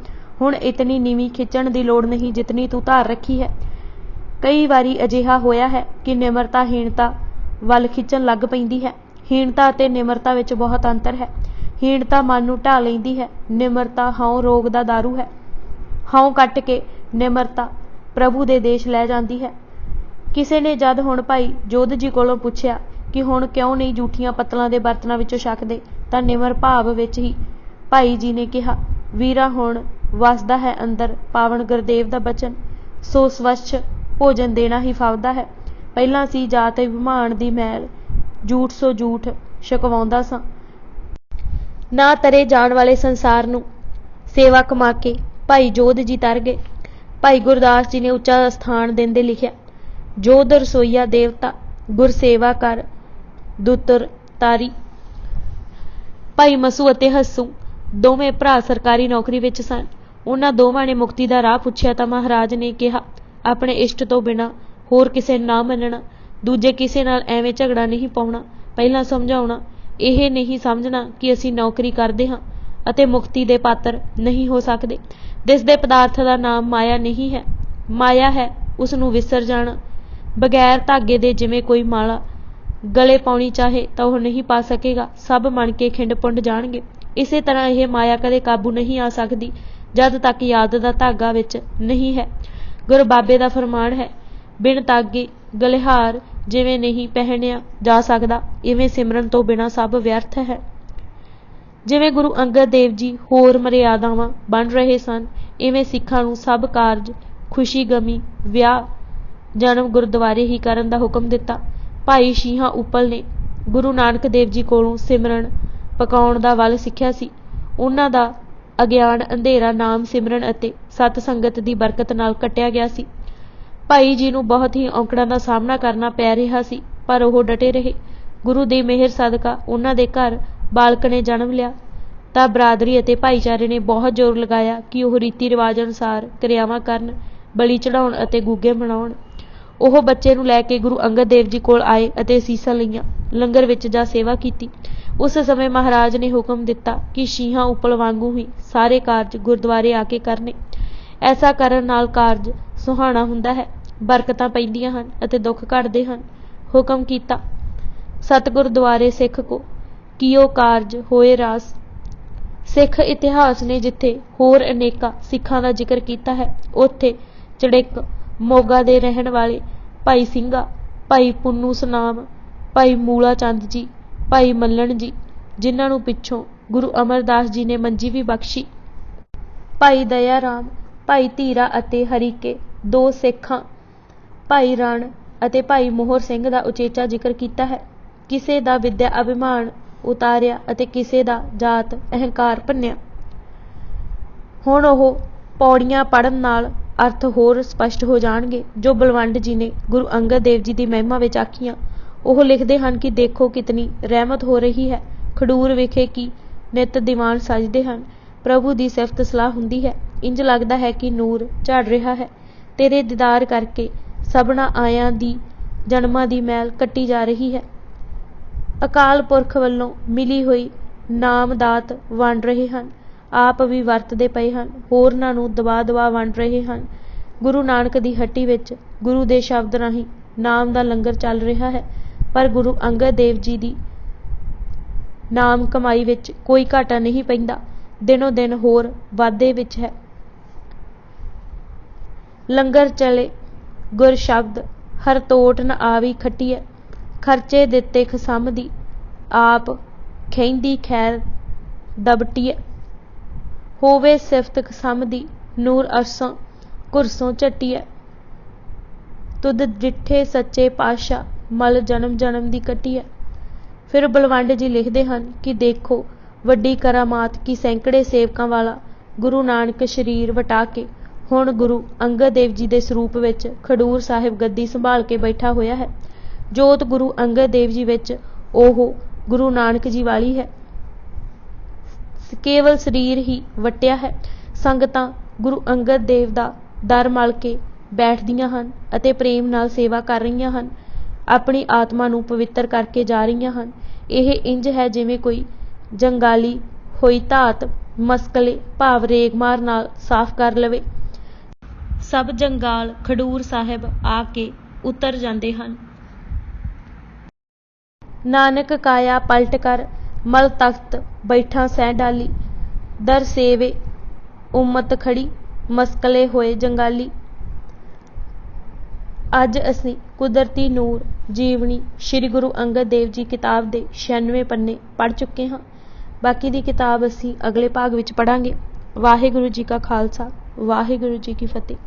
ਹੁਣ ਇਤਨੀ ਨੀਵੀਂ ਖਿੱਚਣ ਦੀ ਲੋੜ ਨਹੀਂ ਜਿਤਨੀ ਤੂੰ ਧਾਰ ਰੱਖੀ ਹੈ। ਕਈ ਵਾਰੀ ਅਜਿਹਾ ਹੋਇਆ ਹੈ ਕਿ ਨਿਮਰਤਾ ਹੀਣਤਾ ਵੱਲ ਖਿੱਚਣ ਲੱਗ ਪੈਂਦੀ ਹੈ। ਹੀਣਤਾ ਅਤੇ ਨਿਮਰਤਾ ਵਿੱਚ ਬਹੁਤ ਅੰਤਰ ਹੈ। ਹੀਣਤਾ ਮਨ ਨੂੰ ਢਾਹ ਲੈਂਦੀ ਹੈ, ਨਿਮਰਤਾ ਹਉਂ ਰੋਗ ਦਾ ਦਾਰੂ ਹੈ। ਹਉਂ ਕੱਟ ਕੇ ਨਿਮਰਤਾ ਪ੍ਰਭੂ ਦੇ ਦੇਸ਼ ਲੈ ਜਾਂਦੀ ਹੈ। ਕਿਸੇ ਨੇ ਜਦ ਹੁਣ ਭਾਈ ਜੋਧ ਜੀ ਕੋਲੋਂ ਪੁੱਛਿਆ ਕਿ ਹੁਣ ਕਿਉਂ ਨਹੀਂ ਜੂਠੀਆਂ ਪੱਤਲਾਂ ਦੇ ਬਰਤਨਾਂ ਵਿੱਚੋਂ ਛਕਦੇ, ਤਾਂ ਨਿਮਰ ਭਾਵ ਵਿੱਚ ਹੀ ਭਾਈ ਜੀ ਨੇ ਕਿਹਾ, ਵੀਰਾ ਹੁਣ ਵਸਦਾ ਹੈ ਅੰਦਰ ਪਾਵਨ ਗੁਰਦੇਵ ਦਾ ਬਚਨ, ਸੋ ਸਵੱਛ ਭੋਜਨ ਦੇਣਾ ਹੀ ਫਾਵਦਾ ਹੈ। ਪਹਿਲਾਂ ਸੀ ਜਾਤ ਅਭਿਮਾਨ ਦੀ ਮੈਲ, ਝੂਠ ਸੋ ਝੂਠ ਛਕਵਾਉਂਦਾ ਸਾਂ। ਨਾ ਤਰੇ ਜਾਣ ਵਾਲੇ ਸੰਸਾਰ ਨੂੰ ਸੇਵਾ ਕਮਾ ਕੇ ਭਾਈ ਜੋਧ ਜੀ ਤਰ ਗਏ। ਭਾਈ ਗੁਰਦਾਸ ਜੀ ਨੇ ਉੱਚਾ ਸਥਾਨ ਦਿੰਦੇ ਲਿਖਿਆ, ਜੋਧ ਰਸੋਈਆ ਦੇਵਤਾ ਗੁਰ ਸੇਵਾ ਕਰ ਦੁੱਤਰ ਤਾਰੀ। ਭਾਈ ਮਸੂ ਅਤੇ ਹੱਸੂ ਦੋਵੇਂ ਭਰਾ ਸਰਕਾਰੀ ਨੌਕਰੀ ਵਿੱਚ ਸਨ। ਉਹਨਾਂ ਦੋਵਾਂ ਨੇ ਮੁਕਤੀ ਦਾ ਰਾਹ ਪੁੱਛਿਆ ਤਾਂ ਮਹਾਰਾਜ ਨੇ ਕਿਹਾ, ਆਪਣੇ ਇਸ਼ਟ ਤੋਂ ਬਿਨਾਂ ਹੋਰ ਕਿਸੇ ਨੂੰ ਨਾ ਮੰਨਣਾ, ਦੂਜੇ ਕਿਸੇ ਨਾਲ ਐਵੇਂ ਝਗੜਾ ਨਹੀਂ ਪਾਉਣਾ, ਪਹਿਲਾਂ ਸਮਝਾਉਣਾ, ਇਹ ਨਹੀਂ ਸਮਝਣਾ ਕਿ ਅਸੀਂ ਨੌਕਰੀ ਕਰਦੇ ਹਾਂ ਅਤੇ ਮੁਕਤੀ ਦੇ ਪਾਤਰ ਨਹੀਂ ਹੋ ਸਕਦੇ। ਦਿਸਦੇ ਪਦਾਰਥ ਦਾ ਨਾਮ ਮਾਇਆ ਨਹੀਂ ਹੈ, ਮਾਇਆ ਹੈ ਉਸ ਨੂੰ ਵਿਸਰ ਜਾਣਾ। ਬਗੈਰ ਧਾਗੇ ਦੇ ਜਿਵੇਂ ਕੋਈ ਮਾਲਾ ਗਲੇ ਪਾਉਣੀ ਚਾਹੇ ਤਾਂ ਉਹ ਨਹੀਂ ਪਾ ਸਕੇਗਾ, ਸਭ ਮਣ ਕੇ ਖਿੰਡ ਪੁੰਡ ਜਾਣਗੇ। ਇਸੇ ਤਰ੍ਹਾਂ ਇਹ ਮਾਇਆ ਕਦੇ ਕਾਬੂ ਨਹੀਂ ਆ ਸਕਦੀ ਜਦ ਤੱਕ ਯਾਦ ਦਾ ਧਾਗਾ ਵਿੱਚ ਨਹੀਂ ਹੈ। ਗੁਰੂ ਬਾਬੇ ਦਾ ਫਰਮਾਨ ਹੈ, ਬਿਨ ਧਾਗੇ ਗਲਿਹਾਰ ਜਿਵੇਂ ਨਹੀਂ ਪਹਿਨਿਆ ਜਾ ਸਕਦਾ, ਇਵੇਂ ਸਿਮਰਨ ਤੋਂ ਬਿਨਾਂ ਸਭ ਵਿਅਰਥ ਹੈ। ਜਿਵੇਂ ਗੁਰੂ ਅੰਗਦ ਦੇਵ ਜੀ ਹੋਰ ਮਰਿਆਦਾਵਾਂ ਬਣ ਰਹੇ ਸਨ, ਇਵੇਂ ਸਿੱਖਾਂ ਨੂੰ ਸਭ ਕਾਰਜ, ਖੁਸ਼ੀ ਗਮੀ, ਵਿਆਹ, ਜਨਮ ਗੁਰਦੁਆਰੇ ਹੀ ਕਰਨ ਦਾ ਹੁਕਮ ਦਿੱਤਾ। ਭਾਈ ਸ਼ੀਹਾਂ ਉਪਲ ਨੇ ਗੁਰੂ ਨਾਨਕ ਦੇਵ ਜੀ ਕੋਲੋਂ ਸਿਮਰਨ ਪਕਾਉਣ ਦਾ ਵੱਲ ਸਿੱਖਿਆ ਸੀ। ਉਹਨਾਂ ਦਾ ਅਗਿਆਨ ਅੰਧੇਰਾ ਨਾਮ ਸਿਮਰਨ ਅਤੇ ਸਤ ਸੰਗਤ ਦੀ ਬਰਕਤ ਨਾਲ ਕੱਟਿਆ ਗਿਆ ਸੀ। ਭਾਈ ਜੀ ਨੂੰ ਬਹੁਤ ਹੀ ਔਕੜਾਂ ਦਾ ਸਾਹਮਣਾ ਕਰਨਾ ਪੈ ਰਿਹਾ ਸੀ, ਪਰ ਉਹ ਡਟੇ ਰਹੇ। ਗੁਰੂ ਦੀ ਮਿਹਰ ਸਦਕਾ ਉਹਨਾਂ ਦੇ ਘਰ ਬਾਲਕ ਨੇ ਜਨਮ ਲਿਆ ਤਾਂ ਬਰਾਦਰੀ ਅਤੇ ਭਾਈਚਾਰੇ ਨੇ ਬਹੁਤ ਜ਼ੋਰ ਲਗਾਇਆ ਕਿ ਉਹ ਰੀਤੀ ਰਿਵਾਜ ਅਨੁਸਾਰ ਕਿਰਿਆਵਾਂ ਕਰਨ, ਬਲੀ ਚੜਾਉਣ ਅਤੇ ਗੁੱਗੇ ਮਨਾਉਣ। ਉਹ ਬੱਚੇ ਨੂੰ ਲੈ ਕੇ ਗੁਰੂ ਅੰਗਦ ਦੇਵ ਜੀ ਕੋਲ ਆਏ ਅਤੇ ਅਸੀਸਾਂ ਲਈਆਂ, ਲੰਗਰ ਵਿੱਚ ਜਾ ਸੇਵਾ ਕੀਤੀ। ਉਸ ਸਮੇਂ ਮਹਾਰਾਜ ਨੇ ਹੁਕਮ ਦਿੱਤਾ ਕਿ ਸ਼ੀਹਾਂ ਉਪਲ ਵਾਂਗੂ ਹੀ ਸਾਰੇ ਕਾਰਜ ਗੁਰਦੁਆਰੇ ਆ ਕੇ ਕਰਨੇ। ਐਸਾ ਕਰਨ ਨਾਲ ਕਾਰਜ ਸੁਹਾਣਾ ਹੁੰਦਾ ਹੈ, ਬਰਕਤਾਂ ਪੈਂਦੀਆਂ ਹਨ ਅਤੇ ਦੁੱਖ ਘਟਦੇ ਹਨ। ਹੁਕਮ ਕੀਤਾ, ਸਤਿਗੁਰ ਦੁਆਰੇ ਸਿੱਖ ਕੋ ਕੀਓ ਕਾਰਜ ਹੋਏ ਰਾਸ। ਸਿੱਖ ਇਤਿਹਾਸ ਨੇ ਜਿੱਥੇ ਹੋਰ ਅਨੇਕਾਂ ਸਿੱਖਾਂ ਦਾ ਜ਼ਿਕਰ ਕੀਤਾ ਹੈ, ਉੱਥੇ ਚੜਿੱਕ ਮੋਗਾ ਦੇ ਰਹਿਣ ਵਾਲੇ ਭਾਈ ਸਿੰਘਾ, ਭਾਈ ਪੁੰਨੂ ਸਨਾਮ, ਭਾਈ ਮੂਲਾ ਚੰਦ ਜੀ, ਭਾਈ ਮੱਲਣ ਜੀ, ਜਿਨ੍ਹਾਂ ਨੂੰ ਪਿੱਛੋਂ ਗੁਰੂ ਅਮਰਦਾਸ ਜੀ ਨੇ ਮੰਜੀ ਵੀ ਬਖਸ਼ੀ, ਭਾਈ ਦਇਆ ਰਾਮ, ਭਾਈ ਧੀਰਾ ਅਤੇ ਹਰੀਕੇ ਦੋ ਸਿੱਖਾਂ, ਭਾਈ ਰਣ ਅਤੇ ਭਾਈ ਮੋਹਰ ਸਿੰਘ ਦਾ ਉਚੇਚਾ ਜ਼ਿਕਰ ਕੀਤਾ ਹੈ। ਕਿਸੇ ਦਾ ਵਿਦਿਆ ਅਭਿਮਾਨ ਉਤਾਰਿਆ ਅਤੇ ਕਿਸੇ ਦਾ ਜਾਤ ਅਹੰਕਾਰ ਭੰਨਿਆ। ਹੁਣ ਉਹ ਪੌੜੀਆਂ ਪੜ੍ਹਨ ਨਾਲ ਅਰਥ ਹੋਰ ਸਪਸ਼ਟ ਹੋ ਜਾਣਗੇ ਜੋ ਬਲਵੰਡ ਜੀ ਨੇ ਗੁਰੂ ਅੰਗਦ ਦੇਵ ਜੀ ਦੀ ਮਹਿਮਾ ਵਿੱਚ ਆਖੀਆਂ। ਉਹ ਲਿਖਦੇ ਹਨ ਕਿ ਦੇਖੋ ਕਿਤਨੀ ਰਹਿਮਤ ਹੋ ਰਹੀ ਹੈ, ਖਡੂਰ ਵਿਖੇ ਕੀ ਨਿਤ ਦੀਵਾਨ ਸਜਦੇ ਹਨ, ਪ੍ਰਭੂ ਦੀ ਸਿਫਤ ਸਲਾਹ ਹੁੰਦੀ ਹੈ, ਇੰਜ ਲੱਗਦਾ ਹੈ ਕਿ ਨੂਰ ਝੜ ਰਿਹਾ ਹੈ। ਤੇਰੇ ਦੀਦਾਰ ਕਰਕੇ ਸਭਨਾ ਆਇਆਂ ਦੀ ਜਨਮਾਂ ਦੀ ਮੈਲ ਕੱਟੀ ਜਾ ਰਹੀ ਹੈ। ਅਕਾਲ ਪੁਰਖ ਵੱਲੋਂ ਮਿਲੀ ਹੋਈ ਨਾਮ ਦਾਤ ਵੰਡ ਰਹੇ ਹਨ, ਆਪ ਵੀ ਵਰਤਦੇ ਪਏ ਹਨ, ਹੋਰਨਾਂ ਨੂੰ ਦਬਾ ਦਬਾ ਵੰਡ ਰਹੇ ਹਨ। ਗੁਰੂ ਨਾਨਕ ਦੀ ਹੱਟੀ ਵਿੱਚ ਗੁਰੂ ਦੇ ਸ਼ਬਦ ਰਾਹੀਂ ਨਾਮ ਦਾ ਲੰਗਰ ਚੱਲ ਰਿਹਾ ਹੈ, ਪਰ ਗੁਰੂ ਅੰਗਦ ਦੇਵ ਜੀ ਦੀ ਨਾਮ ਕਮਾਈ ਵਿੱਚ ਕੋਈ ਘਾਟਾ ਨਹੀਂ ਪੈਂਦਾ, ਦਿਨੋਂ ਦਿਨ ਹੋਰ ਵਾਧੇ ਵਿੱਚ ਹੈ। ਲੰਗਰ ਚਲੇ ਗੁਰ ਸ਼ਬਦ ਹਰ ਤੋਟ ਨ ਆਵੀ ਖੱਟੀਐ, ਖਰਚੇ ਦਿੱਤੇ ਖਸਮ ਦੀ ਆਪ ਖਹਿੰਦੀ ਖੈਰ ਦਬਟੀਐ। ਹੋਵੇ ਸਿਫਤ ਖਸਮ ਦੀ ਨੂਰ ਅਰਸਾਂ ਕੁਰਸੋਂ ਝੱਟੀਐ, ਤੁਧ ਡਿੱਠੇ ਸੱਚੇ ਪਾਤਸ਼ਾਹ ਮਲ ਜਨਮ ਜਨਮ ਦੀ ਕੱਟੀਐ। ਫਿਰ ਬਲਵੰਡ ਜੀ ਲਿਖਦੇ ਹਨ ਕਿ ਦੇਖੋ ਵੱਡੀ ਕਰਾਮਾਤ ਕਿ ਸੈਂਕੜੇ ਸੇਵਕਾਂ ਵਾਲਾ ਗੁਰੂ ਨਾਨਕ ਸਰੀਰ ਵਟਾ ਕੇ ਹੁਣ ਗੁਰੂ ਅੰਗਦ ਦੇਵ ਜੀ ਦੇ ਸਰੂਪ ਵਿੱਚ ਖਡੂਰ ਸਾਹਿਬ ਗੱਦੀ ਸੰਭਾਲ ਕੇ ਬੈਠਾ ਹੋਇਆ ਹੈ। ਜੋਤ ਗੁਰੂ ਅੰਗਦ ਦੇਵ ਜੀ ਵਿੱਚ ਉਹ ਗੁਰੂ ਨਾਨਕ ਜੀ ਵਾਲੀ ਹੈ, ਕੇਵਲ ਸਰੀਰ ਹੀ ਵਟਿਆ ਹੈ। ਸੰਗਤਾਂ ਗੁਰੂ ਅੰਗਦ ਦੇਵ ਦਾ ਦਰ ਮਲ ਕੇ ਬੈਠਦੀਆਂ ਹਨ ਅਤੇ ਪ੍ਰੇਮ ਨਾਲ ਸੇਵਾ ਕਰ ਰਹੀਆਂ ਹਨ, ਆਪਣੀ ਆਤਮਾ ਨੂੰ ਪਵਿੱਤਰ ਕਰਕੇ ਜਾ ਰਹੀਆਂ ਹਨ। ਇਹ ਇੰਜ ਹੈ ਜਿਵੇਂ ਕੋਈ ਜੰਗਾਲੀ ਹੋਈ ਧਾਤ ਮਸਕਲੇ ਭਾਵ ਰੇਗਮਾਰ ਨਾਲ ਸਾਫ਼ ਕਰ ਲਵੇ। ਸਭ ਜੰਗਾਲ ਖਡੂਰ ਸਾਹਿਬ ਆ ਕੇ ਉਤਰ ਜਾਂਦੇ ਹਨ। ਨਾਨਕ ਕਾਇਆ ਪਲਟ ਕਰ ਮਲ ਤਖਤ ਬੈਠਾ ਸਹਿ ਡਾਲੀ, ਦਰ ਸੇਵੇ ਉਮਤ ਖੜੀ ਮਸਕਲੇ ਹੋਏ ਜੰਗਾਲੀ। ਅੱਜ ਅਸੀਂ ਕੁਦਰਤੀ ਨੂਰ ਜੀਵਨੀ ਸ਼੍ਰੀ ਗੁਰੂ ਅੰਗਦ ਦੇਵ ਜੀ ਕਿਤਾਬ ਦੇ 96 ਪੰਨੇ ਪੜ੍ਹ ਚੁੱਕੇ ਹਾਂ। ਬਾਕੀ ਦੀ ਕਿਤਾਬ ਅਸੀਂ ਅਗਲੇ ਭਾਗ ਵਿੱਚ ਪੜ੍ਹਾਂਗੇ। ਵਾਹਿਗੁਰੂ ਜੀ ਕਾ ਖਾਲਸਾ, ਵਾਹਿਗੁਰੂ ਜੀ ਕੀ ਫਤਿਹ।